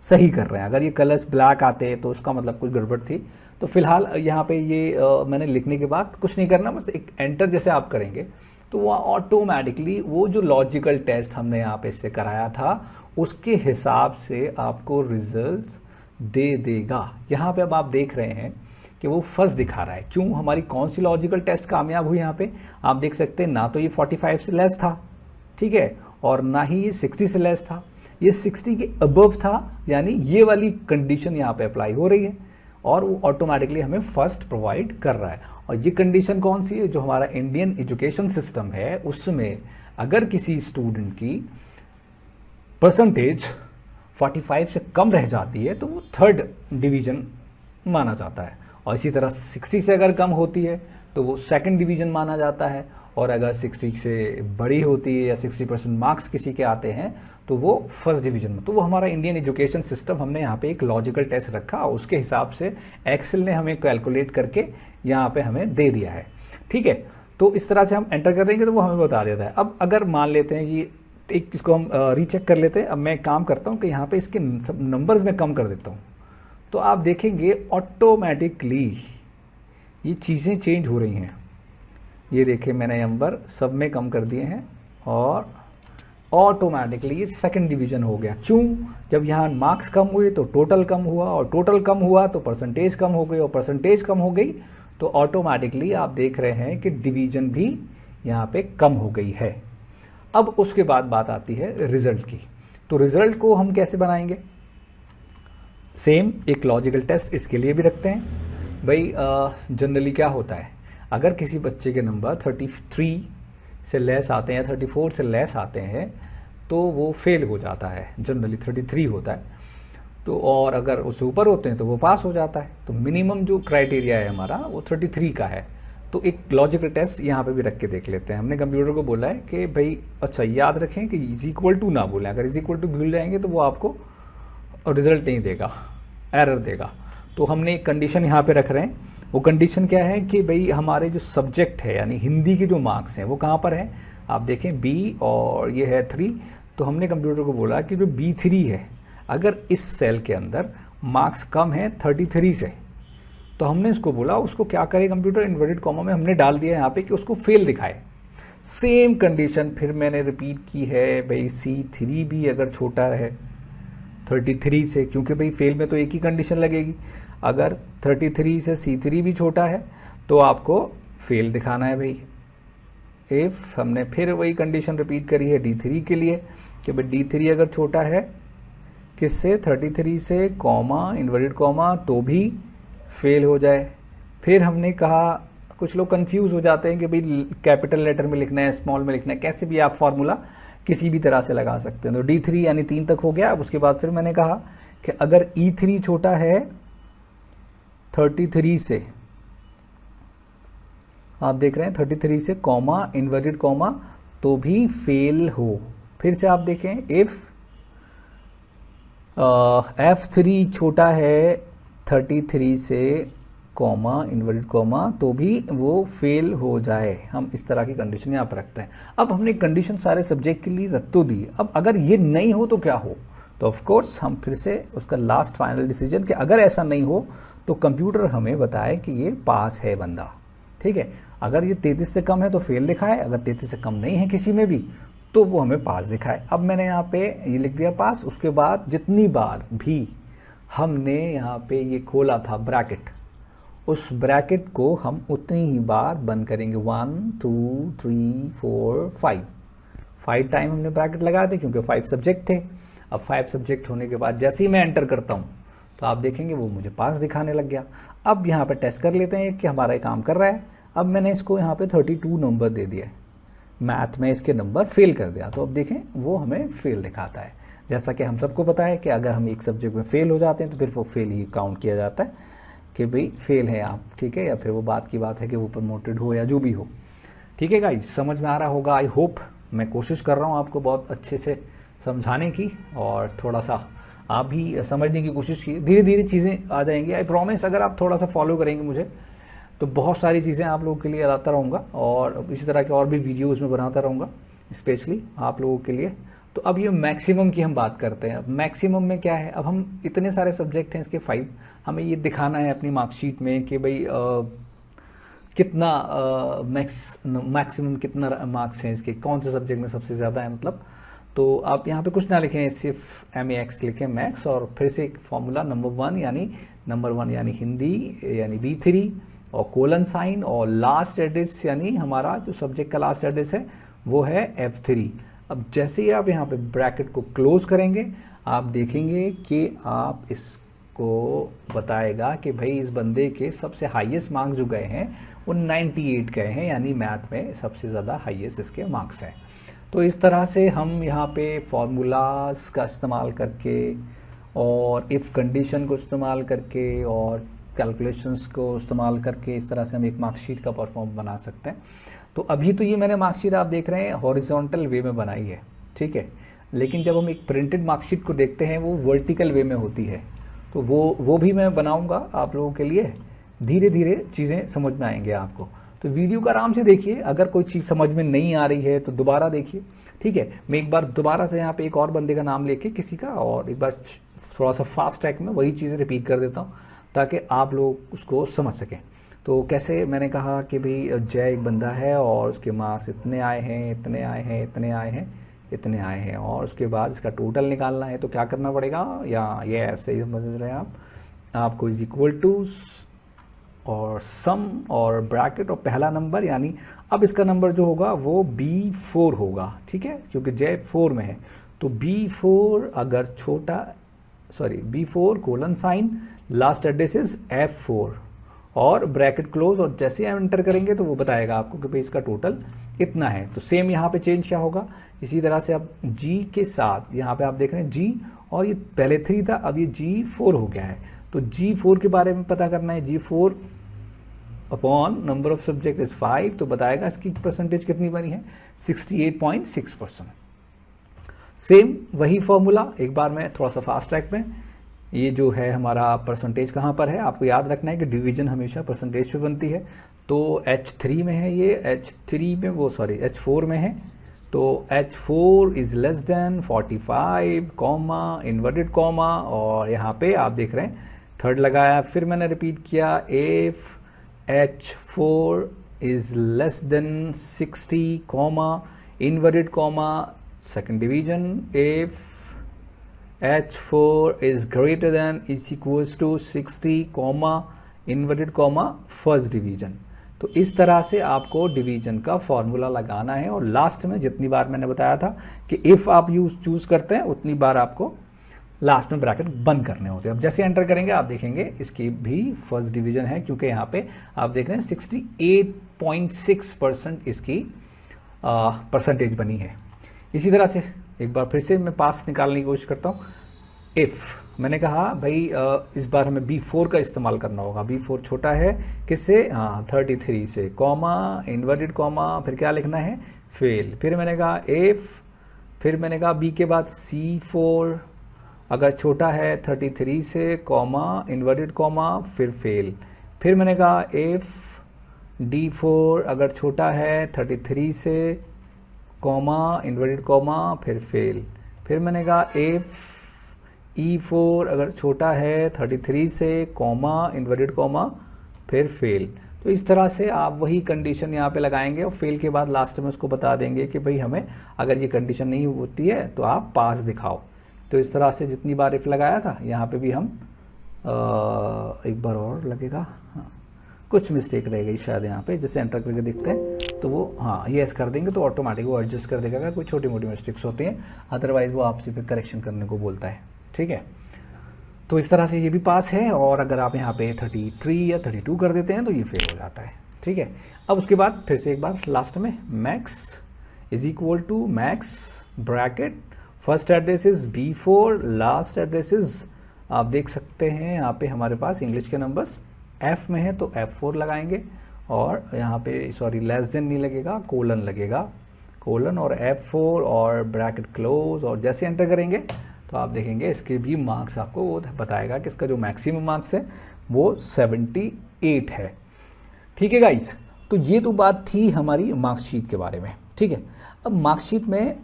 सही कर रहे हैं। अगर ये कलर्स ब्लैक आते हैं तो उसका मतलब कुछ गड़बड़ थी। तो फिलहाल यहाँ पे ये मैंने लिखने के बाद कुछ नहीं करना, बस एक एंटर जैसे आप करेंगे तो वो ऑटोमेटिकली वो जो लॉजिकल टेस्ट हमने यहाँ पे इससे कराया था उसके हिसाब से आपको रिजल्ट्स दे देगा। यहाँ पे अब आप देख रहे हैं कि वो फर्स्ट दिखा रहा है। क्यों, हमारी कौन सी लॉजिकल टेस्ट कामयाब हुई, यहाँ पे आप देख सकते हैं ना तो ये 45 से लेस था, ठीक है, और ना ही ये 60 से लेस था, ये 60 के अबव था, यानी ये वाली कंडीशन यहाँ पे अप्लाई हो रही है और वो ऑटोमेटिकली हमें फर्स्ट प्रोवाइड कर रहा है। और ये कंडीशन कौन सी है, जो हमारा इंडियन एजुकेशन सिस्टम है उसमें अगर किसी स्टूडेंट की परसेंटेज 45 से कम रह जाती है तो वो थर्ड डिवीजन माना जाता है, और इसी तरह 60 से अगर कम होती है तो वो सेकंड डिवीजन माना जाता है, और अगर 60 से बड़ी होती है या 60% मार्क्स किसी के आते हैं तो वो फर्स्ट डिवीजन में। तो वो हमारा इंडियन एजुकेशन सिस्टम, हमने यहाँ पे एक लॉजिकल टेस्ट रखा, उसके हिसाब से एक्सेल ने हमें कैलकुलेट करके यहाँ पे हमें दे दिया है, ठीक है। तो इस तरह से हम एंटर कर देंगे तो वो हमें बता देता है। अब अगर मान लेते हैं ये एक, इसको हम रीचेक कर लेते हैं। अब मैं काम करता हूँ कि यहाँ पे इसके नंबर्स में कम कर देता हूँ, तो आप देखेंगे ऑटोमेटिकली ये चीज़ें चेंज हो रही हैं। ये देखिए मैंने नंबर सब में कम कर दिए हैं और ऑटोमेटिकली ये सेकंड डिवीजन हो गया। क्यों, जब यहाँ मार्क्स कम हुए तो टोटल कम हुआ, और टोटल कम हुआ तो परसेंटेज कम हो गई, और परसेंटेज कम हो गई तो ऑटोमेटिकली आप देख रहे हैं कि डिवीजन भी यहाँ पे कम हो गई है। अब उसके बाद बात आती है रिजल्ट की। तो रिजल्ट को हम कैसे बनाएंगे, सेम एक लॉजिकल टेस्ट इसके लिए भी रखते हैं। भाई जनरली क्या होता है, अगर किसी बच्चे के नंबर 33 से लेस आते हैं या 34 से लेस आते हैं तो वो फेल हो जाता है, जनरली 33 होता है, तो और अगर उससे ऊपर होते हैं तो वो पास हो जाता है। तो मिनिमम जो क्राइटेरिया है हमारा वो 33 का है। तो एक लॉजिकल टेस्ट यहाँ पे भी रख के देख लेते हैं। हमने कंप्यूटर को बोला है कि भाई अच्छा याद रखें कि इज इक्वल टू ना बोलें, अगर इज इक्वल टू भूल जाएंगे तो वो आपको रिजल्ट नहीं देगा, एरर देगा। तो हमने एक कंडीशन यहाँ पे रख रहे हैं। वो कंडीशन क्या है कि भाई हमारे जो सब्जेक्ट है यानी हिंदी के जो मार्क्स हैं वो कहाँ पर है, आप देखें बी और ये है 3। तो हमने कंप्यूटर को बोला कि जो B3 है अगर इस सेल के अंदर मार्क्स कम है 33 से, तो हमने इसको बोला उसको क्या करे कंप्यूटर, इन्वर्टेड कॉमा में हमने डाल दिया यहाँ पे कि उसको फेल दिखाए। सेम कंडीशन फिर मैंने रिपीट की है, भाई C3 भी अगर छोटा है 33 से, क्योंकि भाई फेल में तो एक ही कंडीशन लगेगी, अगर 33 से C3 भी छोटा है तो आपको फेल दिखाना है भाई। इफ हमने फिर वही कंडीशन रिपीट करी है D3 के लिए कि भाई D3 अगर छोटा है किससे, 33 से, कॉमा इन्वर्टेड कॉमा, तो भी फेल हो जाए। फिर हमने कहा, कुछ लोग कंफ्यूज हो जाते हैं कि भाई कैपिटल लेटर में लिखना है स्मॉल में लिखना है, कैसे भी आप फॉर्मूला किसी भी तरह से लगा सकते हैं। तो D3 यानी 3 तक हो गया। अब उसके बाद फिर मैंने कहा कि अगर E3 छोटा है 33 से, आप देख रहे हैं 33 से कॉमा इन्वर्टेड कॉमा, तो भी फेल हो। फिर से आप देखें, इफ F3 छोटा है 33 से कॉमा इन्वर्टेड कॉमा, तो भी वो फेल हो जाए। हम इस तरह की कंडीशन यहाँ पर रखते हैं। अब हमने कंडीशन सारे सब्जेक्ट के लिए रख तो दी। अब अगर ये नहीं हो तो क्या हो, तो ऑफ कोर्स हम फिर से उसका लास्ट फाइनल डिसीजन कि अगर ऐसा नहीं हो तो कंप्यूटर हमें बताए कि ये पास है बंदा। ठीक है, अगर ये 33 से कम है तो फेल दिखाए, अगर 33 से कम नहीं है किसी में भी तो वो हमें पास दिखाए। अब मैंने यहाँ पे ये लिख दिया पास। उसके बाद जितनी बार भी हमने यहाँ पे ये खोला था ब्रैकेट, उस ब्रैकेट को हम उतनी ही बार बंद करेंगे। 1 2 3 4 5 टाइम हमने ब्रैकेट लगाए थे क्योंकि 5 सब्जेक्ट थे। अब 5 सब्जेक्ट होने के बाद जैसे ही मैं एंटर करता हूँ तो आप देखेंगे वो मुझे पास दिखाने लग गया। अब यहाँ पे टेस्ट कर लेते हैं कि हमारा ये काम कर रहा है। अब मैंने इसको यहाँ पे 32 नंबर दे दिया, मैथ में इसके नंबर फेल कर दिया, तो अब देखें वो हमें फेल दिखाता है। जैसा कि हम सबको पता है कि अगर हम एक सब्जेक्ट में फेल हो जाते हैं तो फिर वो फेल ही काउंट किया जाता है कि भाई फेल है आप, ठीक है, या फिर वो बात की बात है कि वो प्रमोटेड हो या जो भी हो। ठीक है गाइस, समझ में आ रहा होगा आई होप। मैं कोशिश कर रहा हूँ आपको बहुत अच्छे से समझाने की और थोड़ा सा आप भी समझने की कोशिश की। धीरे धीरे चीज़ें आ जाएंगी, आई प्रॉमिस। अगर आप थोड़ा सा फॉलो करेंगे मुझे तो बहुत सारी चीज़ें आप लोगों के लिए लाता रहूँगा और इसी तरह के और भी वीडियोज़ में बनाता रहूँगा स्पेशली आप लोगों के लिए। तो अब ये मैक्सिमम की हम बात करते हैं। अब मैक्सिमम में क्या है, अब हम इतने सारे सब्जेक्ट हैं इसके 5, हमें ये दिखाना है अपनी मार्कशीट में कि भाई कितना मैक्सिमम कितना मार्क्स हैं इसके, कौन से सब्जेक्ट में सबसे ज़्यादा है मतलब। तो आप यहाँ पे कुछ ना लिखें, सिर्फ MEX लिखें मैक्स, और फिर से एक फॉर्मूला नंबर 1 यानी हिंदी यानी B3 और कोलन साइन, और लास्ट एड्रेस यानी हमारा जो सब्जेक्ट का लास्ट एड्रेस है वो है F3। अब जैसे ही आप यहाँ पे ब्रैकेट को क्लोज करेंगे आप देखेंगे कि आप इसको बताएगा कि भाई इस बंदे के सबसे हाईएस्ट मार्क्स जो गए हैं वो 98 गए हैं, यानी मैथ में सबसे ज़्यादा हाईएस्ट इसके मार्क्स हैं। तो इस तरह से हम यहाँ पे फॉर्मूलाज का इस्तेमाल करके और इफ़ कंडीशन को इस्तेमाल करके और कैलकुलेशंस को इस्तेमाल करके इस तरह से हम एक मार्कशीट का परफॉर्म बना सकते हैं। तो अभी तो ये मैंने मार्कशीट आप देख रहे हैं हॉरिजॉन्टल वे में बनाई है, ठीक है, लेकिन जब हम एक प्रिंटेड मार्कशीट को देखते हैं वो वर्टिकल वे में होती है। तो वो भी मैं बनाऊंगा आप लोगों के लिए। धीरे धीरे चीज़ें समझ में आएंगे आपको। तो वीडियो को आराम से देखिए, अगर कोई चीज़ समझ में नहीं आ रही है तो दोबारा देखिए, ठीक है। मैं एक बार दोबारा से यहाँ पे एक और बंदे का नाम लेके किसी का और एक बार थोड़ा सा फास्ट ट्रैक में वही चीज़ें रिपीट कर देता हूँ ताकि आप लोग उसको समझ सकें। तो कैसे मैंने कहा कि भाई जय एक बंदा है और उसके मार्क्स इतने आए हैं, इतने आए हैं, इतने आए हैं, इतने आए हैं, और उसके बाद इसका टोटल निकालना है तो क्या करना पड़ेगा, या ये ऐसे ही समझ रहे हैं आपको इज इक्वल टू और सम और ब्रैकेट और पहला नंबर, यानी अब इसका नंबर जो होगा वो B4 होगा, ठीक है, क्योंकि जय 4 में है। तो B4 अगर छोटा B4 colon sign last address is F4 और ब्रैकेट क्लोज, और जैसे हम एंटर करेंगे तो वो बताएगा आपको कि भाई इसका टोटल इतना है। तो सेम यहाँ पे चेंज क्या होगा, इसी तरह से अब G के साथ यहाँ पे आप देख रहे हैं G, और ये पहले 3 था अब ये G4 हो गया है। तो G4 के बारे में पता करना है, G4 upon number of subject is 5, तो बताएगा इसकी परसेंटेज कितनी बनी है 68.6%। सेम वही फॉर्मूला एक बार मैं थोड़ा सा फास्ट ट्रैक में, ये जो है हमारा परसेंटेज कहाँ पर है, आपको याद रखना है कि डिवीजन हमेशा परसेंटेज पे बनती है। तो H3 में है ये, H3 में वो H4 में है। तो H4 is less than 45 comma inverted comma, और यहाँ पे आप देख रहे हैं थर्ड लगाया, फिर मैंने रिपीट किया if H4 is less than 60 comma inverted comma second division, if H4 is greater than is equals to 60 comma inverted comma first division. तो इस तरह से आपको डिवीजन का फॉर्मूला लगाना है, और लास्ट में जितनी बार मैंने बताया था कि इफ आप चूज करते हैं उतनी बार आपको लास्ट में ब्रैकेट बंद करने होते हैं। अब जैसे एंटर करेंगे आप देखेंगे इसकी भी फर्स्ट डिवीजन है, क्योंकि यहाँ पे आप देख रहे हैं 68.6% इसकी परसेंटेज बनी है। इसी तरह से एक बार फिर से मैं पास निकालने की कोशिश करता हूँ। इफ़ मैंने कहा भाई इस बार हमें B4 का इस्तेमाल करना होगा। B4 छोटा है किससे? हाँ 33 से, कॉमा, इन्वर्टेड कॉमा, फिर क्या लिखना है? फेल। फिर मैंने कहा इफ़, फिर मैंने कहा B के बाद C4 अगर छोटा है 33 से, कॉमा, इन्वर्टेड कॉमा, फिर फेल। फिर मैंने कहा इफ़ D4 अगर छोटा है 33 से, कॉमा, इन्वर्टेड कॉमा, फिर फेल। फिर मैंने कहा इफ़ E4 अगर छोटा है 33 से, कॉमा, इन्वर्टेड कॉमा, फिर फेल। तो इस तरह से आप वही कंडीशन यहाँ पे लगाएंगे और फेल के बाद लास्ट में उसको बता देंगे कि भाई हमें अगर ये कंडीशन नहीं होती है तो आप पास दिखाओ। तो इस तरह से जितनी बार इफ लगाया था यहाँ पे भी हम एक बार और लगेगा। हाँ, कुछ मिस्टेक रह गई शायद यहाँ पे, जैसे एंटर करके देखते हैं तो वो हाँ यस कर देंगे तो ऑटोमेटिक वो एडजस्ट कर देगा अगर कोई छोटी मोटी मिस्टेक्स होती हैं, अदरवाइज वो आपसे फिर करेक्शन करने को बोलता है। ठीक है, तो इस तरह से ये भी पास है। और अगर आप यहाँ पे 33 या 32 कर देते हैं तो ये फेल हो जाता है। ठीक है, अब उसके बाद फिर से एक बार लास्ट में max is equal to max bracket, first address is B4, last address is, आप देख सकते हैं यहाँ पे हमारे पास इंग्लिश के नंबर्स F में है तो F4 लगाएंगे, और यहाँ पे सॉरी लेस देन नहीं लगेगा, कोलन लगेगा, कोलन और F4 और ब्रैकेट क्लोज, और जैसे एंटर करेंगे तो आप देखेंगे इसके भी मार्क्स आपको वो बताएगा कि इसका जो मैक्सिमम मार्क्स है वो 78 है। ठीक है गाइस, तो ये तो बात थी हमारी मार्कशीट के बारे में। ठीक है, अब मार्कशीट में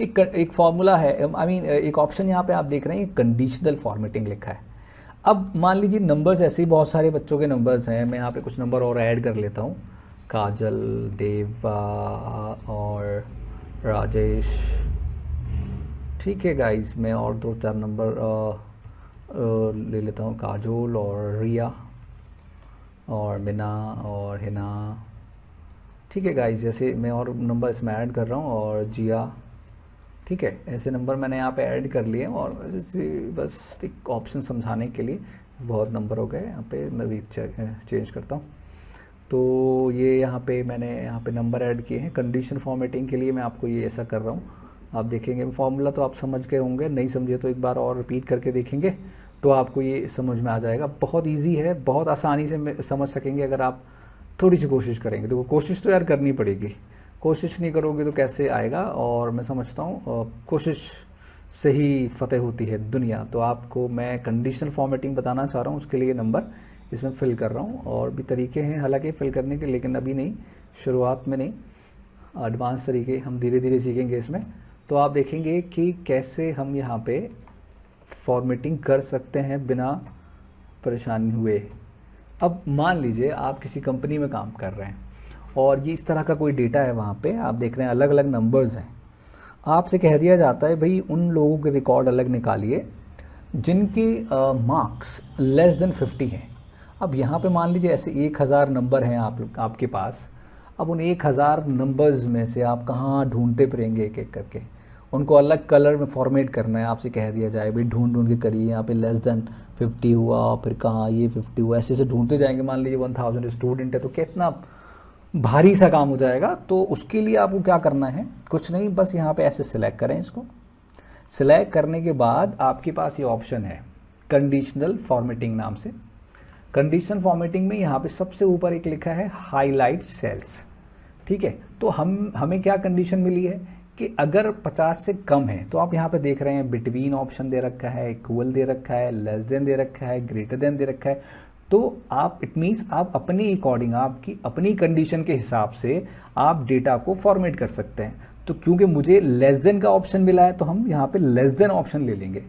एक फॉर्मूला है, एक ऑप्शन यहाँ पे आप देख रहे हैं कंडीशनल फॉर्मेटिंग लिखा है। अब मान लीजिए नंबर्स ऐसे ही बहुत सारे बच्चों के नंबर्स हैं, मैं यहाँ पे कुछ नंबर और ऐड कर लेता हूँ, काजल, देवा और राजेश। ठीक है गाइस, मैं और 2-4 नंबर ले लेता हूँ, काजोल और रिया और मिना और हिना। ठीक है गाइस, जैसे मैं और नंबर इसमें ऐड कर रहा हूँ, और जिया। ठीक है, ऐसे नंबर मैंने यहाँ पे ऐड कर लिए, और ऐसे बस एक ऑप्शन समझाने के लिए, बहुत नंबर हो गए यहाँ पे, मैं भी चेंज करता हूँ। तो ये यहाँ पे मैंने यहाँ पे नंबर ऐड किए हैं कंडीशन फॉर्मेटिंग के लिए, मैं आपको ये ऐसा कर रहा हूँ। आप देखेंगे फॉर्मूला तो आप समझ गए होंगे, नहीं समझे तो एक बार और रिपीट करके देखेंगे तो आपको ये समझ में आ जाएगा। बहुत इजी है, बहुत आसानी से समझ सकेंगे अगर आप थोड़ी सी कोशिश करेंगे। तो कोशिश तो यार करनी पड़ेगी, कोशिश नहीं करोगे तो कैसे आएगा। और मैं समझता हूँ कोशिश से ही फतेह होती है दुनिया। तो आपको मैं कंडीशनल फॉर्मेटिंग बताना चाह रहा हूँ, उसके लिए नंबर इसमें फिल कर रहा हूँ। और भी तरीके हैं हालांकि फिल करने के, लेकिन अभी नहीं, शुरुआत में नहीं, एडवांस तरीके हम धीरे धीरे सीखेंगे इसमें। तो आप देखेंगे कि कैसे हम यहाँ पे फॉर्मेटिंग कर सकते हैं बिना परेशानी हुए। अब मान लीजिए आप किसी कंपनी में काम कर रहे हैं और ये इस तरह का कोई डेटा है, वहाँ पे आप देख रहे हैं अलग अलग नंबर्स हैं। आपसे कह दिया जाता है भाई उन लोगों के रिकॉर्ड अलग निकालिए जिनके मार्क्स लेस देन 50 हैं। अब यहाँ पे मान लीजिए ऐसे 1000 नंबर हैं आपके पास। अब उन 1000 नंबर्स में से आप कहाँ ढूंढते फिरेंगे एक एक करके, उनको अलग कलर में फॉर्मेट करना है। आपसे कह दिया जाए भाई ढूंढ ढूंढ के करिए, यहाँ पे लेस देन 50 हुआ, फिर कहाँ ये 50 हुआ, ऐसे ऐसे ढूंढते जाएंगे। मान लीजिए 1000 स्टूडेंट है तो कितना भारी सा काम हो जाएगा। तो उसके लिए आपको क्या करना है, कुछ नहीं, बस यहाँ पे ऐसे सिलेक्ट करें इसको। सिलेक्ट करने के बाद आपके पास ये ऑप्शन है कंडीशनल फॉर्मेटिंग नाम से। कंडीशनल फॉर्मेटिंग में यहाँ पे सबसे ऊपर एक लिखा है हाईलाइट सेल्स। ठीक है, तो हमें क्या कंडीशन मिली है कि अगर 50 से कम है तो आप यहाँ पे देख रहे हैं बिटवीन ऑप्शन दे रखा है, इक्वल दे रखा है, लेस देन दे रखा है, ग्रेटर देन दे रखा है। तो आप इट मीन्स आप अपनी अकॉर्डिंग, आपकी अपनी कंडीशन के हिसाब से आप डेटा को फॉर्मेट कर सकते हैं। तो क्योंकि मुझे लेस देन का ऑप्शन मिला है तो हम यहाँ पे लेस देन ऑप्शन ले लेंगे।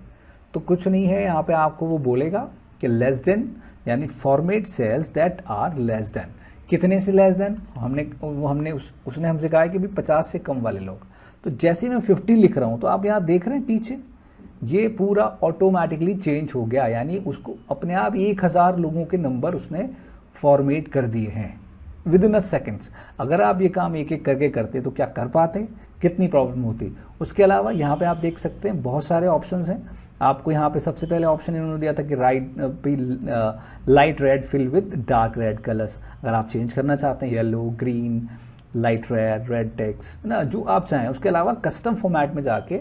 तो कुछ नहीं है, यहाँ पे आपको वो बोलेगा कि लेस देन यानी format cells that are less than. कितने से लेस देन, उसने हमसे कहा है कि भाई 50 से कम वाले लोग। तो जैसे मैं 50 लिख रहा हूँ तो आप यहाँ देख रहे हैं पीछे ये पूरा ऑटोमेटिकली चेंज हो गया, यानी उसको अपने आप 1000 लोगों के नंबर उसने फॉर्मेट कर दिए हैं विद इन अ सेकेंड्स। अगर आप ये काम एक एक करके करते तो क्या कर पाते, कितनी प्रॉब्लम होती। उसके अलावा यहाँ पे आप देख सकते हैं बहुत सारे ऑप्शंस हैं। आपको यहाँ पे सबसे पहले ऑप्शन इन्होंने दिया था कि light red fill with dark red colours. अगर आप चेंज करना चाहते हैं yellow, green, light red, red text ना, जो आप चाहें। उसके अलावा कस्टम फॉर्मेट में जाके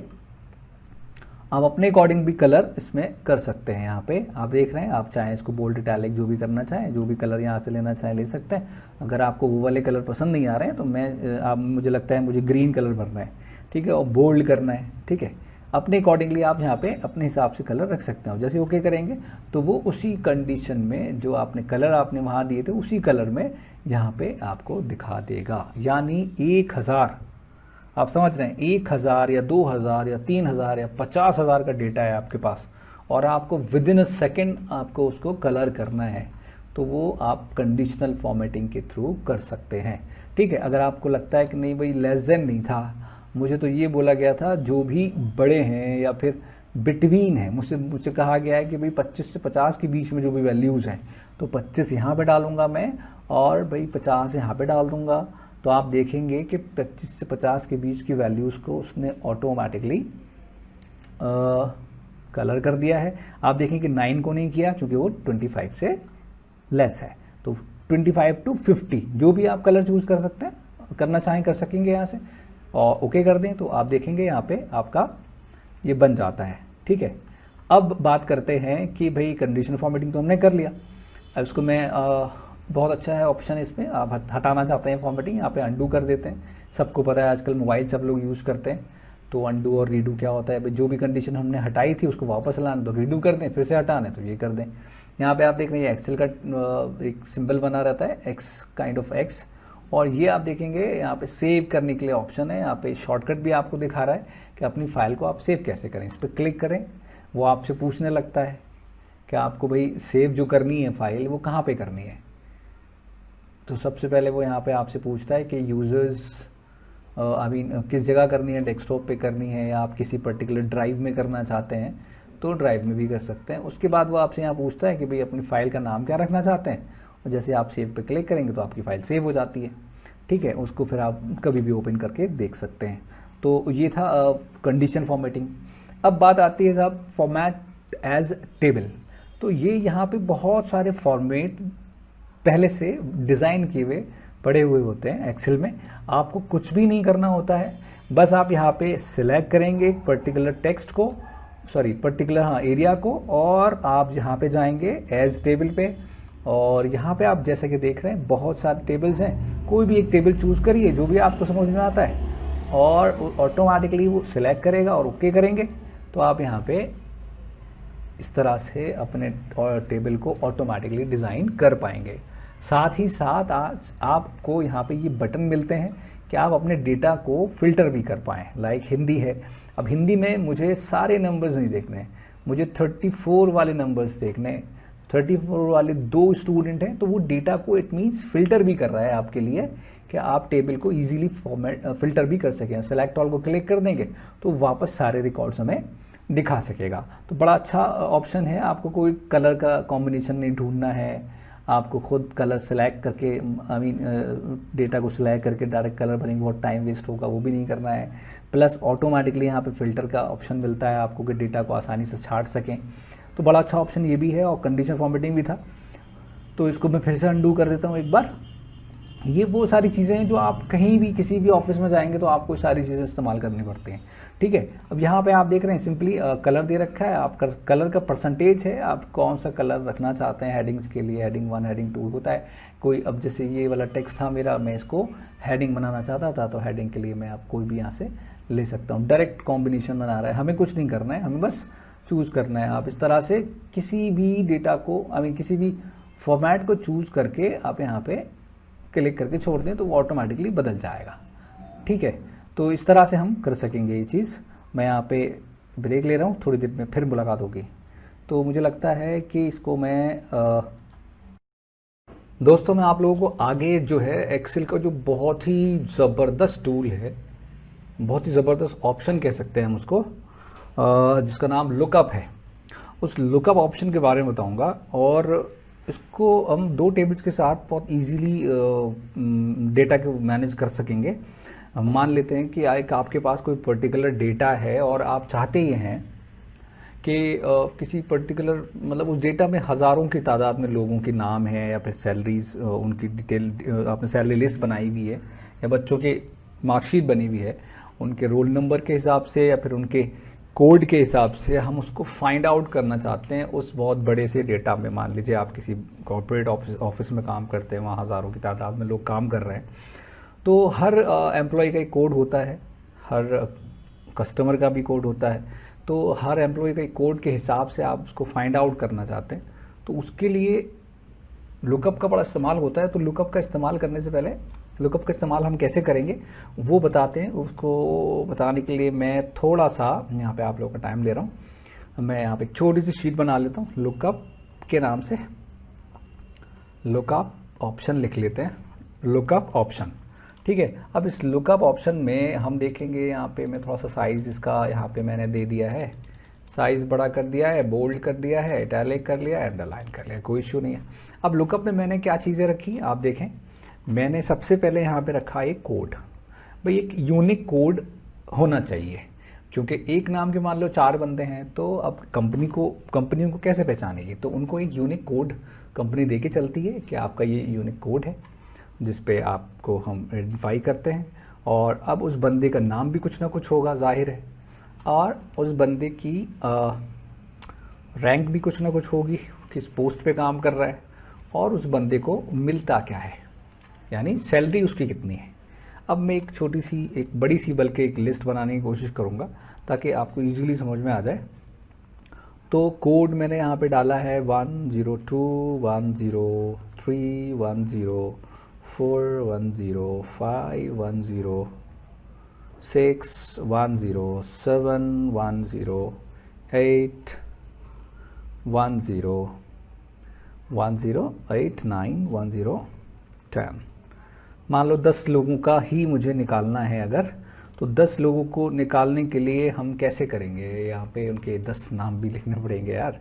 आप अपने अकॉर्डिंग भी कलर इसमें कर सकते हैं। यहाँ पे आप देख रहे हैं, आप चाहें इसको बोल्ड, इटैलिक जो भी करना चाहें, जो भी कलर यहाँ से लेना चाहें ले सकते हैं। अगर आपको वो वाले कलर पसंद नहीं आ रहे हैं तो मुझे लगता है मुझे ग्रीन कलर भरना है, ठीक है, और बोल्ड करना है, ठीक है। अपने अकॉर्डिंगली आप यहाँ पे अपने हिसाब से कलर रख सकते हो। जैसे ओके करेंगे तो वो उसी कंडीशन में जो आपने कलर आपने वहाँ दिए थे उसी कलर में यहाँ पे आपको दिखा देगा। यानी 1000, आप समझ रहे हैं, 1000 या 2000 या 3000 या 50,000 का डेटा है आपके पास और आपको विद इन अ सेकेंड आपको उसको कलर करना है, तो वो आप कंडीशनल फॉर्मेटिंग के थ्रू कर सकते हैं, ठीक है। अगर आपको लगता है कि नहीं भाई लेस देन नहीं था, मुझे तो ये बोला गया था जो भी बड़े हैं या फिर बिटवीन है, मुझसे कहा गया है कि भाई 25 से 50 के बीच में जो भी वैल्यूज़ हैं, तो 25 यहाँ पे डालूंगा मैं और भाई 50 यहाँ पे डाल दूंगा। तो आप देखेंगे कि 25 से 50 के बीच की वैल्यूज़ को उसने ऑटोमेटिकली कलर कर दिया है। आप देखें कि 9 को नहीं किया क्योंकि वो 25 से लेस है। तो 25 to 50 जो भी आप कलर चूज़ कर सकते हैं, करना चाहें कर सकेंगे यहाँ से, और ओके कर दें तो आप देखेंगे यहाँ पे आपका ये बन जाता है, ठीक है। अब बात करते हैं कि भाई कंडीशनल फॉर्मेटिंग तो हमने कर लिया। अब इसको मैं बहुत अच्छा है ऑप्शन है इसमें, आप हटाना चाहते हैं फॉर्मेटिंग, यहाँ पे अंडू कर देते हैं। सबको पता है आजकल मोबाइल सब लोग यूज़ करते हैं, तो अंडू और रीडू क्या होता है, जो भी कंडीशन हमने हटाई थी उसको वापस लाना तो रीडू कर दें, फिर से हटाना तो ये कर दें। यहाँ पे आप देख रहे हैं एक्सेल का एक सिंबल बना रहता है, एक्स काइंड ऑफ एक्स, और ये आप देखेंगे यहाँ पे सेव करने के लिए ऑप्शन है। यहाँ पे शॉर्टकट भी आपको दिखा रहा है कि अपनी फाइल को आप सेव कैसे करें। इस पर क्लिक करें, वो आपसे पूछने लगता है कि आपको भाई सेव जो करनी है फाइल वो कहाँ पे करनी है। तो सबसे पहले वो यहाँ पे आपसे पूछता है कि यूज़र्स किस जगह करनी है, डेस्कटॉप पे करनी है या आप किसी पर्टिकुलर ड्राइव में करना चाहते हैं तो ड्राइव में भी कर सकते हैं। उसके बाद वो आपसे यहाँ पूछता है कि भाई अपनी फ़ाइल का नाम क्या रखना चाहते हैं, और जैसे आप सेव पे क्लिक करेंगे तो आपकी फ़ाइल सेव हो जाती है, ठीक है। उसको फिर आप कभी भी ओपन करके देख सकते हैं। तो ये था कंडीशन फॉर्मेटिंग। अब बात आती है साहब फॉर्मेट एज टेबल। तो ये यहाँ पे बहुत सारे फॉर्मेट पहले से डिज़ाइन किए हुए पड़े हुए होते हैं एक्सेल में। आपको कुछ भी नहीं करना होता है, बस आप यहाँ पे सिलेक्ट करेंगे एक पर्टिकुलर टेक्स्ट को, पर्टिकुलर एरिया को, और आप यहाँ पे जाएंगे एज टेबल पे, और यहाँ पे आप जैसे कि देख रहे हैं बहुत सारे टेबल्स हैं। कोई भी एक टेबल चूज़ करिए जो भी आपको समझ में आता है और ऑटोमेटिकली वो सिलेक्ट करेगा और ओके करेंगे तो आप यहाँ पे इस तरह से अपने टेबल को ऑटोमेटिकली डिज़ाइन कर पाएंगे। साथ ही साथ आज आपको यहाँ पे ये बटन मिलते हैं कि आप अपने डेटा को फिल्टर भी कर पाएँ। लाइक हिंदी है, अब हिंदी में मुझे सारे नंबर्स नहीं देखने, मुझे 34 वाले नंबर्स देखने, 34 वाले 2 स्टूडेंट हैं, तो वो डेटा को इट मीन्स फिल्टर भी कर रहा है आपके लिए कि आप टेबल को इजीली फिल्टर भी कर सकें। सेलेक्ट ऑल को क्लिक कर देंगे तो वापस सारे रिकॉर्ड्स हमें दिखा सकेगा। तो बड़ा अच्छा ऑप्शन है। आपको कोई कलर का कॉम्बिनेशन नहीं ढूंढना है, आपको खुद कलर सेलेक्ट करके डेटा को सिलेक्ट करके डायरेक्ट कलर भरेंगे, बहुत टाइम वेस्ट होगा, वो भी नहीं करना है। प्लस ऑटोमेटिकली यहाँ पे फिल्टर का ऑप्शन मिलता है आपको कि डेटा को आसानी से छांट सकें। तो बड़ा अच्छा ऑप्शन ये भी है, और कंडीशन फॉर्मेटिंग भी था। तो इसको मैं फिर से अंडू कर देता हूँ एक बार। ये वो सारी चीज़ें हैं जो आप कहीं भी किसी भी ऑफिस में जाएंगे तो आपको सारी चीज़ें इस्तेमाल करनी पड़ती हैं, ठीक है। अब यहाँ पे आप देख रहे हैं सिंपली कलर दे रखा है, आप कलर का परसेंटेज है, आप कौन सा कलर रखना चाहते हैं हेडिंग्स के लिए। हेडिंग 1 हेडिंग 2 होता है कोई। अब जैसे ये वाला टेक्स्ट था मेरा, मैं इसको हेडिंग बनाना चाहता था तो हेडिंग के लिए मैं आप कोई भी यहाँ से ले सकता हूँ। डायरेक्ट कॉम्बिनेशन बना रहा है, हमें कुछ नहीं करना है, हमें बस चूज़ करना है। आप इस तरह से किसी भी डेटा को किसी भी फॉर्मेट को चूज़ करके आप यहाँ पे क्लिक करके छोड़ दें तो वो ऑटोमेटिकली बदल जाएगा, ठीक है। तो इस तरह से हम कर सकेंगे ये चीज़। मैं यहाँ पे ब्रेक ले रहा हूँ, थोड़ी देर में फिर मुलाकात होगी। तो मुझे लगता है कि इसको मैं दोस्तों मैं आप लोगों को आगे जो है एक्सेल का जो बहुत ही ज़बरदस्त टूल है, बहुत ही ज़बरदस्त ऑप्शन कह सकते हैं हम उसको, जिसका नाम लुकअप है, उस लुकअप ऑप्शन के बारे में बताऊंगा। और इसको हम 2 टेबल्स के साथ बहुत इजीली डेटा को मैनेज कर सकेंगे। मान लेते हैं कि आपके पास कोई पर्टिकुलर डेटा है और आप चाहते ये हैं कि किसी पर्टिकुलर मतलब उस डेटा में हज़ारों की तादाद में लोगों के नाम हैं या फिर सैलरीज, उनकी डिटेल, आपने सैलरी लिस्ट बनाई हुई है या बच्चों की मार्कशीट बनी हुई है, उनके रोल नंबर के हिसाब से या फिर उनके कोड के हिसाब से हम उसको फाइंड आउट करना चाहते हैं उस बहुत बड़े से डेटा में। मान लीजिए आप किसी कॉर्पोरेट ऑफिस में काम करते हैं, वहाँ हज़ारों की तादाद में लोग काम कर रहे हैं, तो हर एम्प्लॉय का एक कोड होता है, हर कस्टमर का भी कोड होता है। तो हर एम्प्लॉय का एक कोड के हिसाब से आप उसको फाइंड आउट करना चाहते हैं, तो उसके लिए लुकअप का बड़ा इस्तेमाल होता है। तो लुकअप का इस्तेमाल करने से पहले, लुकअप का इस्तेमाल हम कैसे करेंगे वो बताते हैं। उसको बताने के लिए मैं थोड़ा सा यहाँ पे आप लोगों का टाइम ले रहा हूँ। मैं यहाँ पे एक छोटी सी शीट बना लेता हूँ, लुकअप के नाम से लुकअप ऑप्शन लिख लेते हैं, लुकअप ऑप्शन। ठीक है, अब इस लुकअप ऑप्शन में हम देखेंगे, यहाँ पे मैं थोड़ा सा साइज़ इसका यहाँ पे मैंने दे दिया है, साइज़ बड़ा कर दिया है, बोल्ड कर दिया है, इटैलिक कर लिया, अंडरलाइन कर लिया, कोई इशू नहीं है। अब लुकअप में मैंने क्या चीज़ें रखी आप देखें। मैंने सबसे पहले यहाँ पे रखा एक कोड। भाई एक यूनिक कोड होना चाहिए, क्योंकि एक नाम के मान लो 4 बंदे हैं, तो अब कंपनी को कैसे पहचानेगी, तो उनको एक यूनिक कोड कंपनी दे के चलती है कि आपका ये यूनिक कोड है जिस पे आपको हम आइडेंटिफाई करते हैं। और अब उस बंदे का नाम भी कुछ ना कुछ होगा, जाहिर है, और उस बंदे की रैंक भी कुछ ना कुछ होगी, किस पोस्ट पे काम कर रहा है, और उस बंदे को मिलता क्या है, यानी सैलरी उसकी कितनी है। अब मैं एक छोटी सी, एक बड़ी सी बल्कि एक लिस्ट बनाने की कोशिश करूँगा ताकि आपको इजीली समझ में आ जाए। तो कोड मैंने यहाँ पे डाला है 102 103 104 105 106 107 108 10 9 10। मान लो 10 लोगों का ही मुझे निकालना है अगर, तो 10 लोगों को निकालने के लिए हम कैसे करेंगे, यहाँ पे उनके 10 नाम भी लिखने पड़ेंगे यार।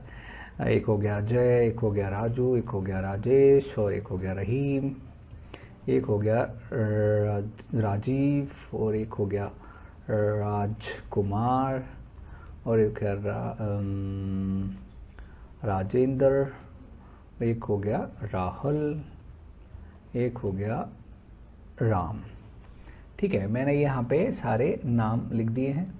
एक हो गया जय, एक हो गया राजू, एक हो गया राजेश, और एक हो गया रहीम, एक हो गया राजीव, और एक हो गया राजकुमार, और एक हो गया राजेंद्र, एक हो गया राहुल, एक हो गया राम। ठीक है, मैंने यहाँ पे सारे नाम लिख दिए हैं।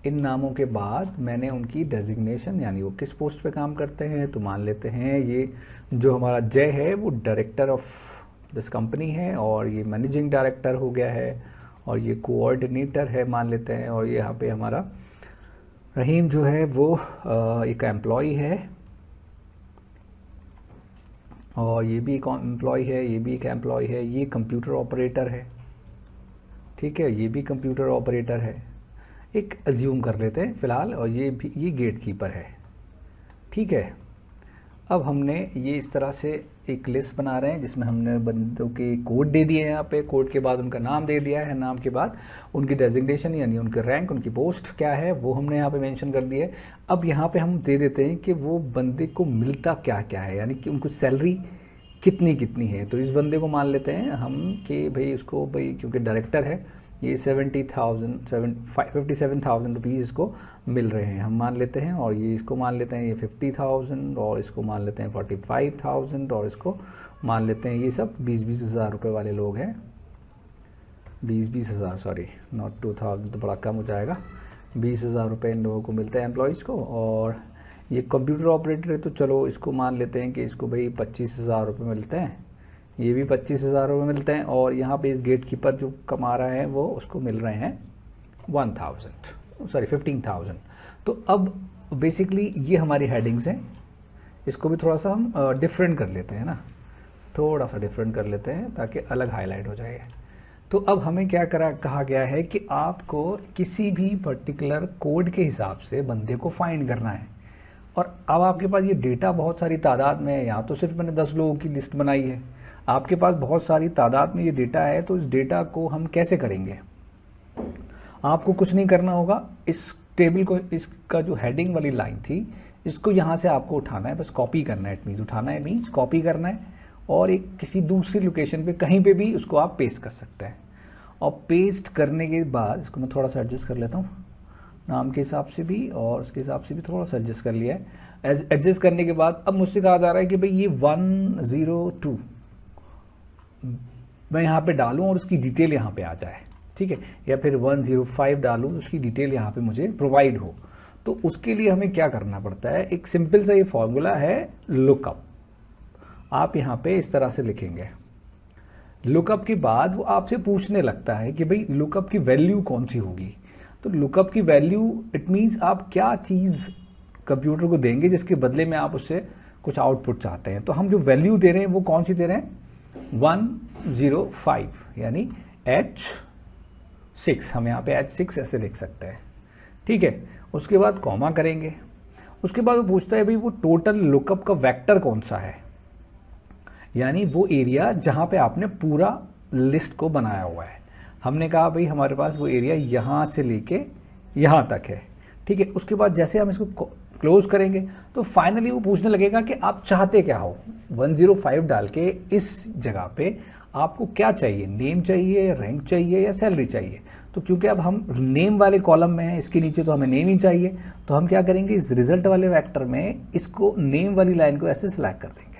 इन नामों के बाद मैंने उनकी डेजिग्नेशन, यानी वो किस पोस्ट पे काम करते हैं, तो मान लेते हैं ये जो हमारा जय है वो डायरेक्टर ऑफ दिस कंपनी है, और ये मैनेजिंग डायरेक्टर हो गया है, और ये कोऑर्डिनेटर है मान लेते हैं, और ये यहाँ पे हमारा रहीम जो है वो एक एम्प्लॉय है, और ये भी एक एम्प्लॉय है, ये भी एक एम्प्लॉय है, ये कंप्यूटर ऑपरेटर है। ठीक है, ये भी कंप्यूटर ऑपरेटर है, एक अज्यूम कर लेते हैं फ़िलहाल, और ये भी, ये गेट कीपर है। ठीक है, अब हमने ये इस तरह से एक लिस्ट बना रहे हैं जिसमें हमने बंदों के कोड दे दिए हैं, यहाँ पे कोड के बाद उनका नाम दे दिया है, नाम के बाद उनकी डेजिग्नेशन यानी उनके रैंक, उनकी पोस्ट क्या है वो हमने यहाँ पे मेंशन कर दिया है। अब यहाँ पे हम दे देते हैं कि वो बंदे को मिलता क्या क्या है, यानी कि उनको सैलरी कितनी कितनी है। तो इस बंदे को मान लेते हैं हम कि भाई उसको, भाई क्योंकि डायरेक्टर है, ये 57,000 रुपीज़ इसको मिल रहे हैं, हम मान लेते हैं, और ये इसको मान लेते हैं ये 50,000, और इसको मान लेते हैं 45,000, और इसको मान लेते हैं ये सब 20-20 हज़ार रुपये वाले लोग हैं। 20-20 हज़ार, सॉरी नॉट 2,000 तो बड़ा कम हो जाएगा, 20 हज़ार रुपये इन लोगों को मिलते हैं एम्प्लॉयज़ को। और ये कंप्यूटर ऑपरेटर है तो चलो इसको मान लेते हैं कि इसको भाई 25 हज़ार रुपये मिलते हैं, ये भी 25 हज़ार रुपये मिलते हैं, और यहाँ पे इस गेट कीपर जो कमा रहा है वो उसको मिल रहे हैं 15,000। तो अब बेसिकली ये हमारी हेडिंग्स हैं, इसको भी थोड़ा सा हम डिफरेंट कर लेते हैं ना, थोड़ा सा डिफरेंट कर लेते हैं ताकि अलग हाईलाइट हो जाए। तो अब हमें क्या कहा गया है कि आपको किसी भी पर्टिकुलर कोड के हिसाब से बंदे को फाइंड करना है, और अब आपके पास ये डेटा बहुत सारी तादाद में है। यहाँ तो सिर्फ मैंने 10 लोगों की लिस्ट बनाई है, आपके पास बहुत सारी तादाद में ये डेटा है, तो इस डेटा को हम कैसे करेंगे। आपको कुछ नहीं करना होगा, इस टेबल को, इसका जो हेडिंग वाली लाइन थी इसको यहाँ से आपको उठाना है, बस कॉपी करना है। इट मीन्स उठाना है मीन्स कॉपी करना है, और एक किसी दूसरी लोकेशन पे कहीं पे भी उसको आप पेस्ट कर सकते हैं। और पेस्ट करने के बाद इसको मैं थोड़ा सा एडजस्ट कर लेता हूँ, नाम के हिसाब से भी और उसके हिसाब से भी थोड़ा सा एडजस्ट कर लिया है। एडजस्ट करने के बाद अब मुझसे कहा जा रहा है कि भाई ये 102 मैं यहाँ पे डालूं और उसकी डिटेल यहाँ पे आ जाए, ठीक है, या फिर 105 डालूं तो उसकी डिटेल यहाँ पे मुझे प्रोवाइड हो। तो उसके लिए हमें क्या करना पड़ता है, एक सिंपल सा ये फॉर्मूला है लुकअप। आप यहाँ पे इस तरह से लिखेंगे। लुकअप के बाद वो आपसे पूछने लगता है कि भाई लुकअप की वैल्यू कौन सी होगी। तो लुकअप की वैल्यू इट मीन्स आप क्या चीज़ कंप्यूटर को देंगे जिसके बदले में आप उससे कुछ आउटपुट चाहते हैं। तो हम जो वैल्यू दे रहे हैं वो कौन सी दे रहे हैं, 105 यानी H6। हम यहाँ पे H6 ऐसे लिख सकते हैं, ठीक है। उसके बाद कॉमा करेंगे। उसके बाद वो पूछता है भाई वो टोटल लुकअप का वेक्टर कौन सा है, यानी वो एरिया जहाँ पे आपने पूरा लिस्ट को बनाया हुआ है। हमने कहा भाई हमारे पास वो एरिया यहाँ से लेके यहाँ तक है, ठीक है। उसके बाद जैसे हम इसको क्लोज करेंगे तो फाइनली वो पूछने लगेगा कि आप चाहते क्या हो। 105 डाल के इस जगह पे आपको क्या चाहिए, नेम चाहिए, रैंक चाहिए या सैलरी चाहिए। तो क्योंकि अब हम नेम वाले कॉलम में हैं, इसके नीचे तो हमें नेम ही चाहिए, तो हम क्या करेंगे, इस रिजल्ट वाले वेक्टर में इसको नेम वाली लाइन को ऐसे सिलेक्ट कर देंगे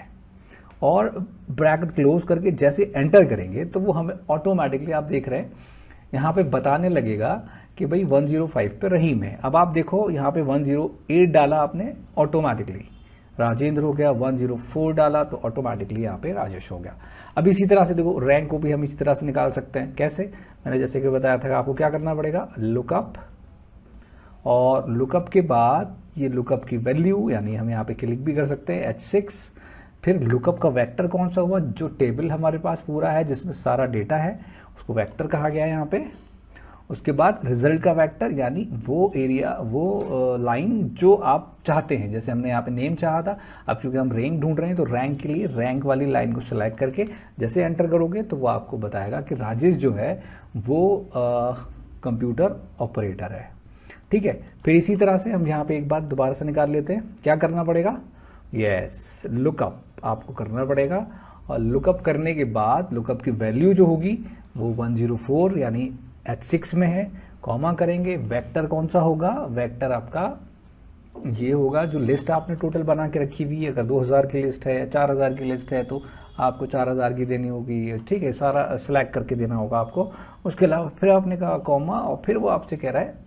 और ब्रैकेट क्लोज करके जैसे एंटर करेंगे तो वो हमें ऑटोमेटिकली, आप देख रहे हैं यहाँ पे बताने लगेगा कि भाई 105 पे रहीम है। अब आप देखो यहाँ पे 108 डाला आपने, ऑटोमेटिकली राजेंद्र हो गया। 104 डाला तो ऑटोमेटिकली यहाँ पे राजेश हो गया। अब इसी तरह से देखो रैंक को भी हम इसी तरह से निकाल सकते हैं। कैसे, मैंने जैसे कि बताया था कि आपको क्या करना पड़ेगा, लुकअप, और लुकअप के बाद ये लुकअप की वैल्यू यानी हम यहाँ पे क्लिक भी कर सकते हैं H6। फिर लुकअप का वेक्टर कौन सा हुआ, जो टेबल हमारे पास पूरा है जिसमें सारा डेटा है उसको वेक्टर कहा गया है यहाँ पे। उसके बाद रिजल्ट का वेक्टर यानी वो एरिया, वो लाइन जो आप चाहते हैं। जैसे हमने यहाँ पे नेम चाहा था, अब क्योंकि हम रैंक ढूंढ रहे हैं तो रैंक के लिए रैंक वाली लाइन को सिलेक्ट करके जैसे एंटर करोगे तो वो आपको बताएगा कि राजेश जो है वो कंप्यूटर ऑपरेटर है, ठीक है। फिर इसी तरह से हम यहाँ पे एक बात दोबारा से निकाल लेते हैं। क्या करना पड़ेगा, यस, लुकअप आपको करना पड़ेगा। और लुकअप करने के बाद लुकअप की वैल्यू जो होगी वो 104 यानी H6 में है। कॉमा करेंगे, वेक्टर कौन सा होगा, वेक्टर आपका ये होगा जो लिस्ट आपने टोटल बना के रखी हुई है। अगर 2000 की लिस्ट है, 4000 की लिस्ट है तो आपको 4000 की देनी होगी, ठीक है, सारा सिलेक्ट करके देना होगा आपको। उसके अलावा फिर आपने कहा कॉमा, और फिर वो आपसे कह रहा है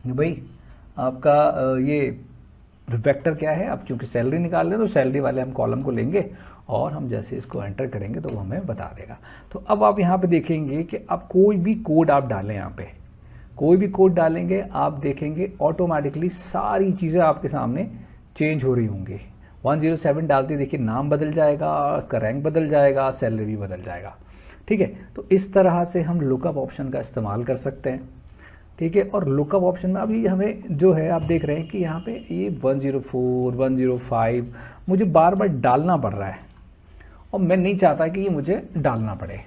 भाई आपका ये वेक्टर क्या है। अब क्योंकि सैलरी निकाल रहे हैं तो सैलरी वाले हम कॉलम को लेंगे और हम जैसे इसको एंटर करेंगे तो वो हमें बता देगा। तो अब आप यहाँ पे देखेंगे कि आप कोई भी कोड आप डालें, यहाँ पे कोई भी कोड डालेंगे आप देखेंगे ऑटोमेटिकली सारी चीज़ें आपके सामने चेंज हो रही होंगी। 107 डालते देखिए नाम बदल जाएगा, उसका रैंक बदल जाएगा, सैलरी भी बदल जाएगा, ठीक है। तो इस तरह से हम लुकअप ऑप्शन का इस्तेमाल कर सकते हैं, ठीक है। और लुकअप ऑप्शन में अभी हमें जो है आप देख रहे हैं कि यहाँ पे ये 104, 105 मुझे बार बार डालना पड़ रहा है और मैं नहीं चाहता कि ये मुझे डालना पड़े,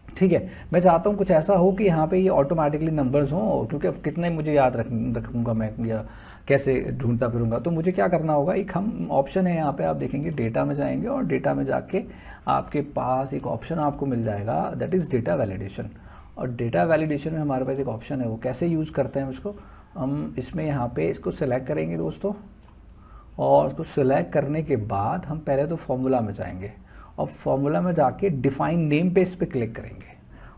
ठीक है। मैं चाहता हूँ कुछ ऐसा हो कि यहाँ पे ये ऑटोमेटिकली नंबर्स हों, क्योंकि अब कितने मुझे याद रखूँगा मैं या कैसे ढूंढता फिरूंगा। तो मुझे क्या करना होगा, एक हम ऑप्शन है यहाँ पे, आप देखेंगे डेटा में जाएंगे और डेटा में जाके आपके पास एक ऑप्शन आपको मिल जाएगा, दैट इज़ डेटा वैलिडेशन। और डेटा वैलिडेशन में हमारे पास एक ऑप्शन है, वो कैसे यूज़ करते हैं उसको, हम इसमें यहाँ पे इसको सिलेक्ट करेंगे दोस्तों, और उसको सिलेक्ट करने के बाद हम पहले तो फॉर्मूला में जाएंगे और फॉर्मूला में जाके डिफाइन नेम पे इस पर क्लिक करेंगे।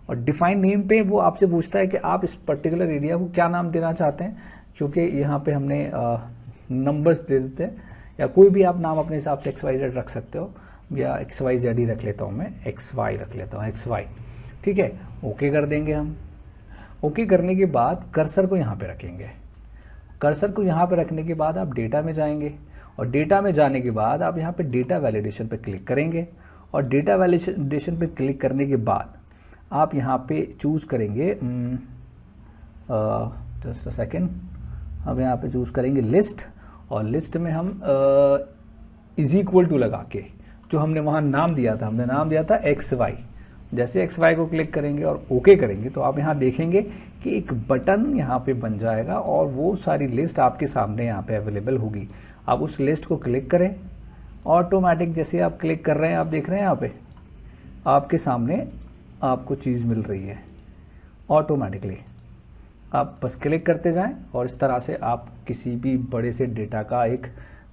और डिफाइन नेम पे वो आपसे पूछता है कि आप इस पर्टिकुलर एरिया को क्या नाम देना चाहते हैं, क्योंकि यहाँ पे हमने नंबर्स दे देते हैं, या कोई भी आप नाम अपने हिसाब से XYZ रख सकते हो, या XYZ ही रख लेता हूँ मैं, XY रख लेता हूँ, XY, ठीक है। ओके कर देंगे हम। ओके करने के बाद कर्सर को यहाँ पे रखेंगे। कर्सर को यहाँ पे रखने के बाद आप डेटा में जाएंगे और डेटा में जाने के बाद आप यहाँ पे डेटा वैलिडेशन पे क्लिक करेंगे। और डेटा वैलिडेशन पे क्लिक करने के बाद आप यहाँ पे चूज़ करेंगे, जस्ट अ सेकेंड, हम यहाँ पे चूज़ करेंगे लिस्ट, और लिस्ट में हम इज इक्वल टू लगा के जो हमने वहाँ नाम दिया था, हमने नाम दिया था XY। जैसे XY को क्लिक करेंगे और ओके करेंगे तो आप यहाँ देखेंगे कि एक बटन यहाँ पे बन जाएगा और वो सारी लिस्ट आपके सामने यहाँ पे अवेलेबल होगी। आप उस लिस्ट को क्लिक करें, ऑटोमेटिक जैसे आप क्लिक कर रहे हैं आप देख रहे हैं यहाँ पे आपके सामने आपको चीज़ मिल रही है ऑटोमेटिकली। आप बस क्लिक करते जाएं और इस तरह से आप किसी भी बड़े से डेटा का एक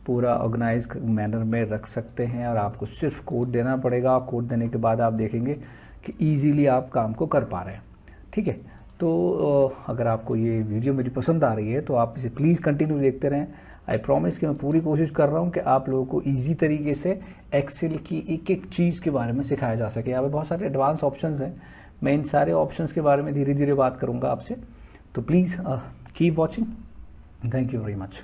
पूरा ऑर्गेनाइज मैनर में रख सकते हैं। और आपको सिर्फ कोड देना पड़ेगा। कोड देने के बाद आप देखेंगे कि ईजीली आप काम को कर पा रहे हैं। ठीक है, तो अगर आपको ये वीडियो मेरी पसंद आ रही है तो आप इसे प्लीज़ कंटिन्यू देखते रहें। आई प्रॉमिस कि मैं पूरी कोशिश कर रहा हूँ कि आप लोगों को ईजी तरीके से एक्सेल की एक एक चीज़ के बारे में सिखाया जा सके। यहाँ पे बहुत सारे एडवांस ऑप्शंस हैं, मैं इन सारे ऑप्शंस के बारे में धीरे धीरे बात करूँगा आपसे। तो please keep watching. Thank you very much.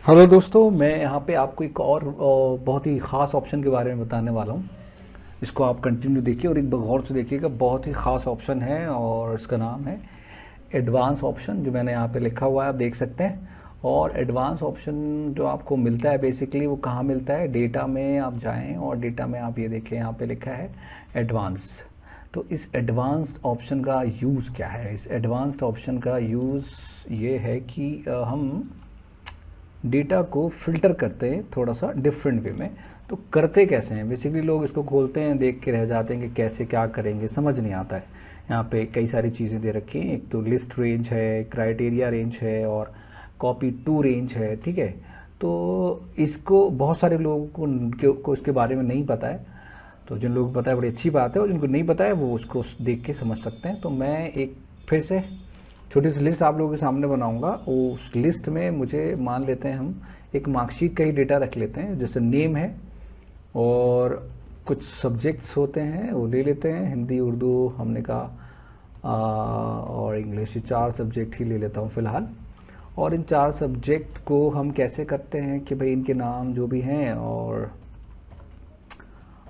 Hello दोस्तों, मैं यहाँ पे आपको एक और बहुत ही ख़ास ऑप्शन के बारे में बताने वाला हूँ। इसको आप कंटिन्यू देखिए और एक बार गौर से देखिएगा। बहुत ही ख़ास ऑप्शन है और इसका नाम है एडवांस ऑप्शन, जो मैंने यहाँ पे लिखा हुआ है, आप देख सकते हैं। और एडवांस ऑप्शन जो आपको मिलता है बेसिकली वो कहाँ मिलता है, डेटा में आप जाएं और डेटा में आप ये देखें, यहाँ पे लिखा है एडवांस। तो इस एडवांस्ड ऑप्शन का यूज़ क्या है? इस एडवांस्ड ऑप्शन का यूज़ ये है कि हम डेटा को फिल्टर करते हैं थोड़ा सा डिफरेंट वे में। तो करते कैसे हैं? बेसिकली लोग इसको खोलते हैं, देख के रह जाते हैं कि कैसे क्या करेंगे, समझ नहीं आता है। यहाँ पे कई सारी चीज़ें दे रखी हैं। एक तो लिस्ट रेंज है, क्राइटेरिया रेंज है और कॉपी टू रेंज है। ठीक है, तो इसको बहुत सारे लोगों को इसके बारे में नहीं पता है। तो जिन लोगों को पता है बड़ी अच्छी बात है, और जिनको नहीं पता है वो उसको देख के समझ सकते हैं। तो मैं एक फिर से छोटी सी लिस्ट आप लोगों के सामने बनाऊंगा। उस लिस्ट में मुझे मान लेते हैं हम एक मार्कशीट का ही डेटा रख लेते हैं, जैसे नेम है और कुछ सब्जेक्ट्स होते हैं वो ले लेते हैं, हिंदी, उर्दू हमने कहा और इंग्लिश, 4 सब्जेक्ट ही ले लेता हूँ फ़िलहाल। और इन 4 सब्जेक्ट को हम कैसे करते हैं कि भाई इनके नाम जो भी हैं और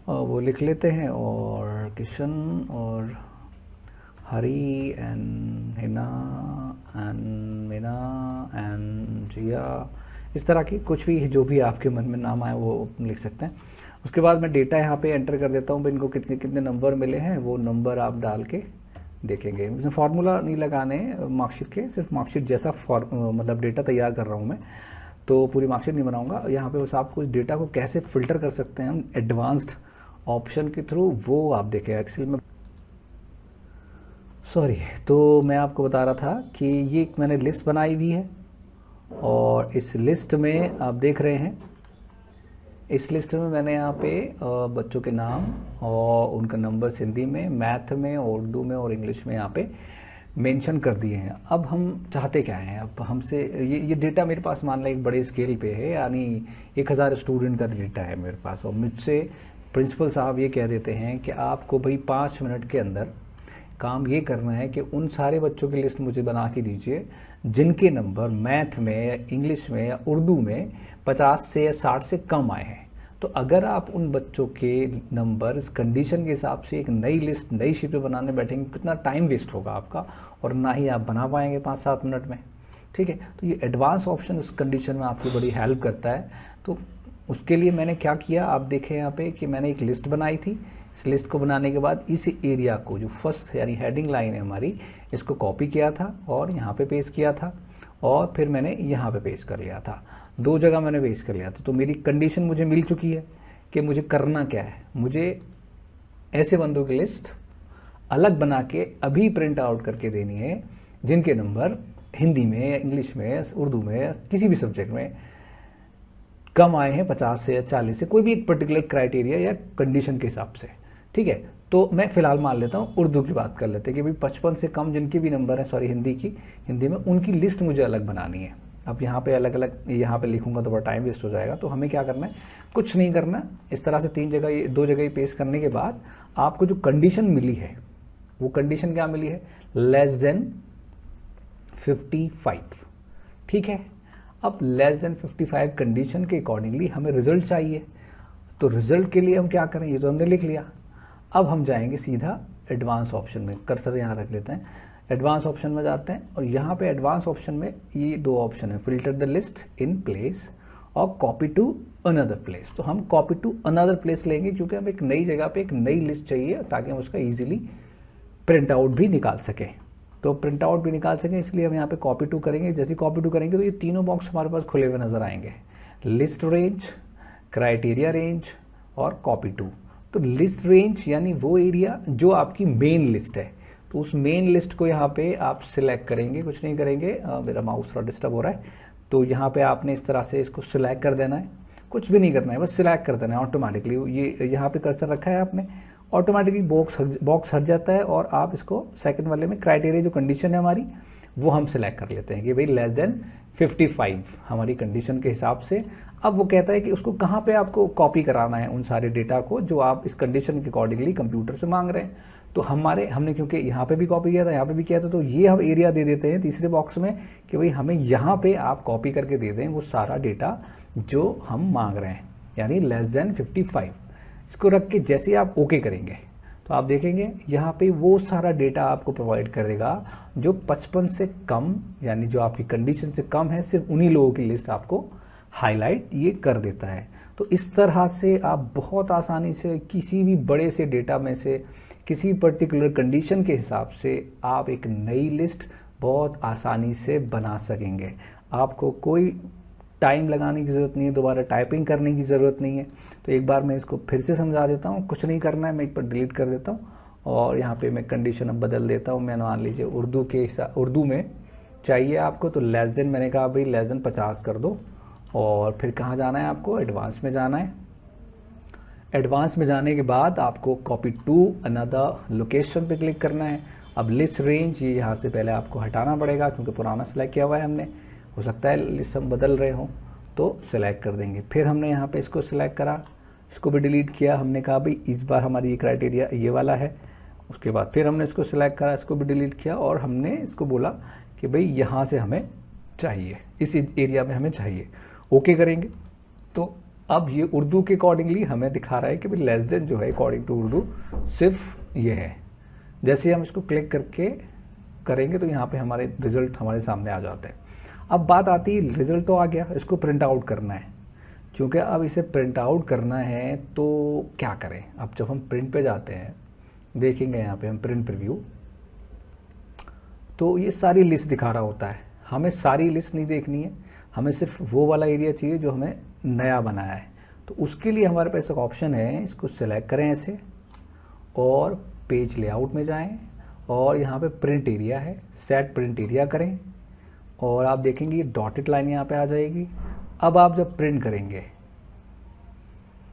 वो लिख लेते हैं, और किशन और Hari and Hina and Meena and Jiya, इस तरह की कुछ भी जो भी आपके मन में नाम आए वो लिख सकते हैं। उसके बाद मैं डेटा यहाँ पे एंटर कर देता हूँ, इनको कितने कितने नंबर मिले हैं वो नंबर आप डाल के देखेंगे। इसमें फार्मूला नहीं लगाने मार्कशीट के, सिर्फ मार्कशीट जैसा मतलब डेटा तैयार कर रहा हूँ मैं, तो पूरी मार्कशीट नहीं बनाऊँगा। यहाँ पे बस आपको इस डेटा को कैसे फिल्टर कर सकते हैं हम एडवांस्ड ऑप्शन के थ्रू, वो आप देखें एक्सेल में। सॉरी, तो मैं आपको बता रहा था कि ये मैंने लिस्ट बनाई हुई है और इस लिस्ट में आप देख रहे हैं, इस लिस्ट में मैंने यहाँ पे बच्चों के नाम और उनका नंबर्स हिंदी में, मैथ में, उर्दू में और इंग्लिश में यहाँ पे मेंशन कर दिए हैं। अब हम चाहते क्या हैं? अब हमसे ये डेटा मेरे पास मान लें एक बड़े स्केल पे है, यानी 1000 स्टूडेंट का डेटा है मेरे पास, और मुझसे प्रिंसिपल साहब ये कह देते हैं कि आपको भाई 5 मिनट के अंदर काम ये करना है कि उन सारे बच्चों की लिस्ट मुझे बना के दीजिए जिनके नंबर मैथ में, इंग्लिश में या उर्दू में 50 से या 60 से कम आए हैं। तो अगर आप उन बच्चों के नंबर इस कंडीशन के हिसाब से एक नई लिस्ट, नई शीट पे बनाने बैठेंगे, कितना टाइम वेस्ट होगा आपका, और ना ही आप बना पाएंगे 5-7 मिनट में। ठीक है, तो ये एडवांस ऑप्शन उस कंडीशन में आपकी बड़ी हेल्प करता है। तो उसके लिए मैंने क्या किया, आप देखें यहाँ पे कि मैंने एक लिस्ट बनाई थी। इस लिस्ट को बनाने के बाद इस एरिया को, जो फर्स्ट यानी हेडिंग लाइन है हमारी, इसको कॉपी किया था और यहाँ पे पेस्ट किया था, और फिर मैंने यहाँ पे पेस्ट कर लिया था। 2 जगह मैंने पेस्ट कर लिया था। तो मेरी कंडीशन मुझे मिल चुकी है कि मुझे करना क्या है। मुझे ऐसे बंदों की लिस्ट अलग बना के अभी प्रिंट आउट करके देनी है जिनके नंबर हिंदी में, इंग्लिश में, उर्दू में, किसी भी सब्जेक्ट में कम आए हैं 50 से या 40 से, कोई भी एक पर्टिकुलर क्राइटेरिया या कंडीशन के हिसाब से। ठीक है, तो मैं फिलहाल मान लेता हूँ उर्दू की बात कर लेते हैं कि भाई 55 से कम जिनके भी नंबर है, सॉरी हिंदी में, उनकी लिस्ट मुझे अलग बनानी है। अब यहाँ पे अलग अलग यहाँ पे लिखूंगा तो बड़ा टाइम वेस्ट हो जाएगा। तो हमें क्या करना है, कुछ नहीं करना, इस तरह से 2 जगह पेस्ट करने के बाद आपको जो कंडीशन मिली है वो कंडीशन क्या मिली है, लेस देन 55। ठीक है, अब लेस देन 55 कंडीशन के अकॉर्डिंगली हमें रिजल्ट चाहिए। तो रिजल्ट के लिए हम क्या करें, ये तो हमने लिख लिया। अब हम जाएंगे सीधा एडवांस ऑप्शन में, कर्सर यहाँ रख लेते हैं, एडवांस ऑप्शन में जाते हैं और यहाँ पे एडवांस ऑप्शन में ये 2 ऑप्शन है, filter the list in place और कॉपी टू अनदर प्लेस। तो हम कॉपी टू अनदर प्लेस लेंगे क्योंकि हमें एक नई जगह पे एक नई लिस्ट चाहिए ताकि हम उसका ईजिली प्रिंट आउट भी निकाल सकें। तो प्रिंट आउट भी निकाल सकें, इसलिए हम यहाँ पे कॉपी टू करेंगे। जैसे कॉपी टू करेंगे तो ये तीनों बॉक्स हमारे पास खुले हुए नजर आएंगे, लिस्ट रेंज, क्राइटेरिया रेंज और कॉपी टू। तो लिस्ट रेंज यानी वो एरिया जो आपकी मेन लिस्ट है, तो उस मेन लिस्ट को यहाँ पे आप सिलेक्ट करेंगे, कुछ नहीं करेंगे, मेरा माउस थोड़ा डिस्टर्ब हो रहा है, तो यहाँ पे आपने इस तरह से इसको सिलेक्ट कर देना है, कुछ भी नहीं करना है, बस सिलेक्ट कर देना है ऑटोमेटिकली। ये यहाँ पे कर्सर रखा है आपने, ऑटोमेटिकली बॉक्स हट जाता है और आप इसको सेकंड वाले में क्राइटेरिया जो कंडीशन है हमारी वो हम सिलेक्ट कर लेते हैं कि भाई लेस देन 55 हमारी कंडीशन के हिसाब से। अब वो कहता है कि उसको कहाँ पे आपको कॉपी कराना है उन सारे डेटा को जो आप इस कंडीशन के अकॉर्डिंगली कंप्यूटर से मांग रहे हैं। तो हमने क्योंकि यहाँ पे भी कॉपी किया था, यहाँ पे भी किया था, तो ये हम एरिया दे देते हैं तीसरे बॉक्स में कि भाई हमें यहाँ पे आप कॉपी करके दे दें वो सारा डेटा जो हम मांग रहे हैं, यानी लेस देन 55। इसको रख के जैसे आप ओके करेंगे तो आप देखेंगे यहाँ पे वो सारा डेटा आपको प्रोवाइड करेगा जो 55 से कम, यानी जो आपकी कंडीशन से कम है, सिर्फ उन्हीं लोगों की लिस्ट आपको हाईलाइट ये कर देता है। तो इस तरह से आप बहुत आसानी से किसी भी बड़े से डेटा में से किसी पर्टिकुलर कंडीशन के हिसाब से आप एक नई लिस्ट बहुत आसानी से बना सकेंगे। आपको कोई टाइम लगाने की ज़रूरत नहीं है, दोबारा टाइपिंग करने की ज़रूरत नहीं है। तो एक बार मैं इसको फिर से समझा देता हूँ, कुछ नहीं करना है, मैं एक बार डिलीट कर देता हूँ और यहाँ पे मैं कंडीशन अब बदल देता हूँ। मैं मान लीजिए उर्दू में चाहिए आपको, तो लेस देन मैंने कहा भाई लेस देन 50 कर दो। और फिर कहाँ जाना है आपको, एडवांस में जाना है। एडवांस में जाने के बाद आपको कॉपी टू अनदर लोकेशन पे क्लिक करना है। अब लिस्ट रेंज ये यहाँ से पहले आपको हटाना पड़ेगा क्योंकि पुराना सेलेक्ट किया हुआ है हमने, हो सकता है लिस्ट हम बदल रहे हों, तो सिलेक्ट कर देंगे। फिर हमने यहाँ पे इसको सिलेक्ट करा, इसको भी डिलीट किया, हमने कहा भाई इस बार हमारी ये क्राइटेरिया ये वाला है। उसके बाद फिर हमने इसको सिलेक्ट करा, इसको भी डिलीट किया और हमने इसको बोला कि भाई यहाँ से हमें चाहिए, इस एरिया में हमें चाहिए, ओके करेंगे। तो अब ये उर्दू के अकॉर्डिंगली हमें दिखा रहा है कि भाई लेस देन जो है अकॉर्डिंग टू उर्दू सिर्फ ये है। जैसे हम इसको क्लिक करके करेंगे तो यहाँ पे हमारे रिजल्ट हमारे सामने आ जाते हैं। अब बात आती है, रिजल्ट तो आ गया, इसको प्रिंट आउट करना है। क्योंकि अब इसे प्रिंट आउट करना है तो क्या करें, अब जब हम प्रिंट पे जाते हैं देखेंगे यहाँ पे हम प्रिंट प्रीव्यू, तो ये सारी लिस्ट दिखा रहा होता है। हमें सारी लिस्ट नहीं देखनी है, हमें सिर्फ वो वाला एरिया चाहिए जो हमें नया बनाया है। तो उसके लिए हमारे पास एक ऑप्शन है, इसको सिलेक्ट करें ऐसे और पेज लेआउट में जाएं और यहाँ पे प्रिंट एरिया है, सेट प्रिंट एरिया करें और आप देखेंगे ये डॉटेड लाइन यहाँ पे आ जाएगी। अब आप जब प्रिंट करेंगे,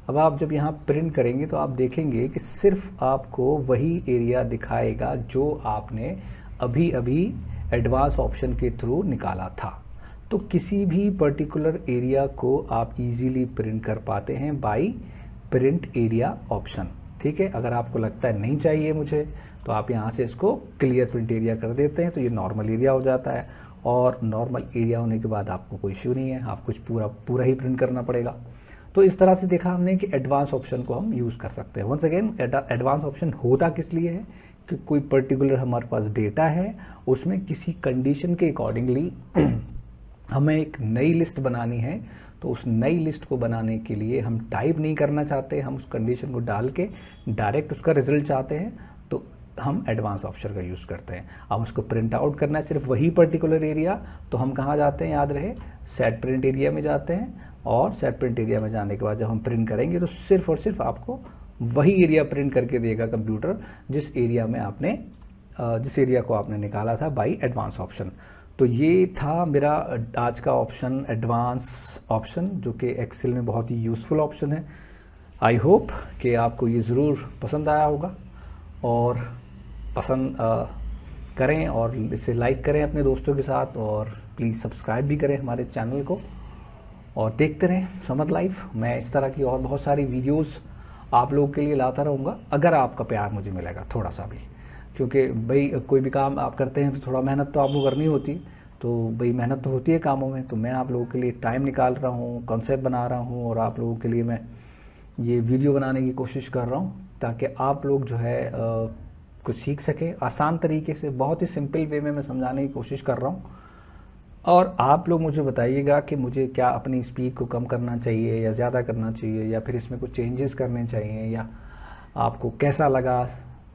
अब आप जब यहाँ प्रिंट करेंगे तो आप देखेंगे कि सिर्फ आपको वही एरिया दिखाएगा जो आपने अभी अभी एडवांस ऑप्शन के थ्रू निकाला था। तो किसी भी पर्टिकुलर एरिया को आप इजीली प्रिंट कर पाते हैं बाय प्रिंट एरिया ऑप्शन। ठीक है, अगर आपको लगता है नहीं चाहिए मुझे तो आप यहाँ से इसको क्लियर प्रिंट एरिया कर देते हैं, तो ये नॉर्मल एरिया हो जाता है। और नॉर्मल एरिया होने के बाद आपको कोई इश्यू नहीं है, आप कुछ पूरा ही प्रिंट करना पड़ेगा। तो इस तरह से देखा हमने कि एडवांस ऑप्शन को हम यूज़ कर सकते हैं। वंस अगेन एडवांस ऑप्शन होता किस लिए है कि कोई पर्टिकुलर हमारे पास डेटा है, उसमें किसी कंडीशन के अकॉर्डिंगली हमें एक नई लिस्ट बनानी है। तो उस नई लिस्ट को बनाने के लिए हम टाइप नहीं करना चाहते, हम उस कंडीशन को डाल के डायरेक्ट उसका रिजल्ट चाहते हैं, तो हम एडवांस ऑप्शन का यूज़ करते हैं। अब उसको प्रिंट आउट करना है सिर्फ वही पर्टिकुलर एरिया, तो हम कहाँ जाते हैं, याद रहे सेट प्रिंट एरिया में जाते हैं और सेट प्रिंट एरिया में जाने के बाद जब हम प्रिंट करेंगे तो सिर्फ और सिर्फ आपको वही एरिया प्रिंट करके देगा कंप्यूटर जिस एरिया को आपने निकाला था बाय एडवांस ऑप्शन। तो ये था मेरा आज का ऑप्शन, एडवांस ऑप्शन, जो कि एक्सेल में बहुत ही यूज़फुल ऑप्शन है। आई होप कि आपको ये ज़रूर पसंद आया होगा और पसंद करें और इसे लाइक करें अपने दोस्तों के साथ और प्लीज़ सब्सक्राइब भी करें हमारे चैनल को और देखते रहें समद लाइव। मैं इस तरह की और बहुत सारी वीडियोस आप लोगों के लिए लाता रहूँगा अगर आपका प्यार मुझे मिलेगा थोड़ा सा भी, क्योंकि भाई कोई भी काम आप करते हैं तो थोड़ा मेहनत तो आपको करनी होती, तो भाई मेहनत तो होती है कामों में। तो मैं आप लोगों के लिए टाइम निकाल रहा हूँ, कॉन्सेप्ट बना रहा हूँ और आप लोगों के लिए मैं ये वीडियो बनाने की कोशिश कर रहा हूँ ताकि आप लोग जो है कुछ सीख सके आसान तरीके से, बहुत ही सिंपल वे में मैं समझाने की कोशिश कर रहा हूँ। और आप लोग मुझे बताइएगा कि मुझे क्या अपनी स्पीड को कम करना चाहिए या ज़्यादा करना चाहिए या फिर इसमें कुछ चेंजेस करने चाहिए, या आपको कैसा लगा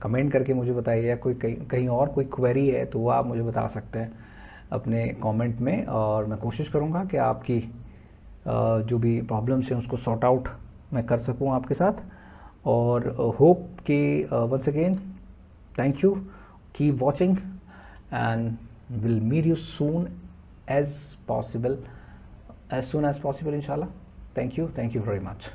कमेंट करके मुझे बताइए। या कोई कहीं और कोई क्वेरी है तो वो आप मुझे बता सकते हैं अपने कमेंट में और मैं कोशिश करूँगा कि आपकी जो भी प्रॉब्लम्स हैं उसको सॉर्ट आउट मैं कर सकूँ आपके साथ। और होप कि once again thank you, keep watching and we'll meet you soon as possible, inshallah. Thank you very much.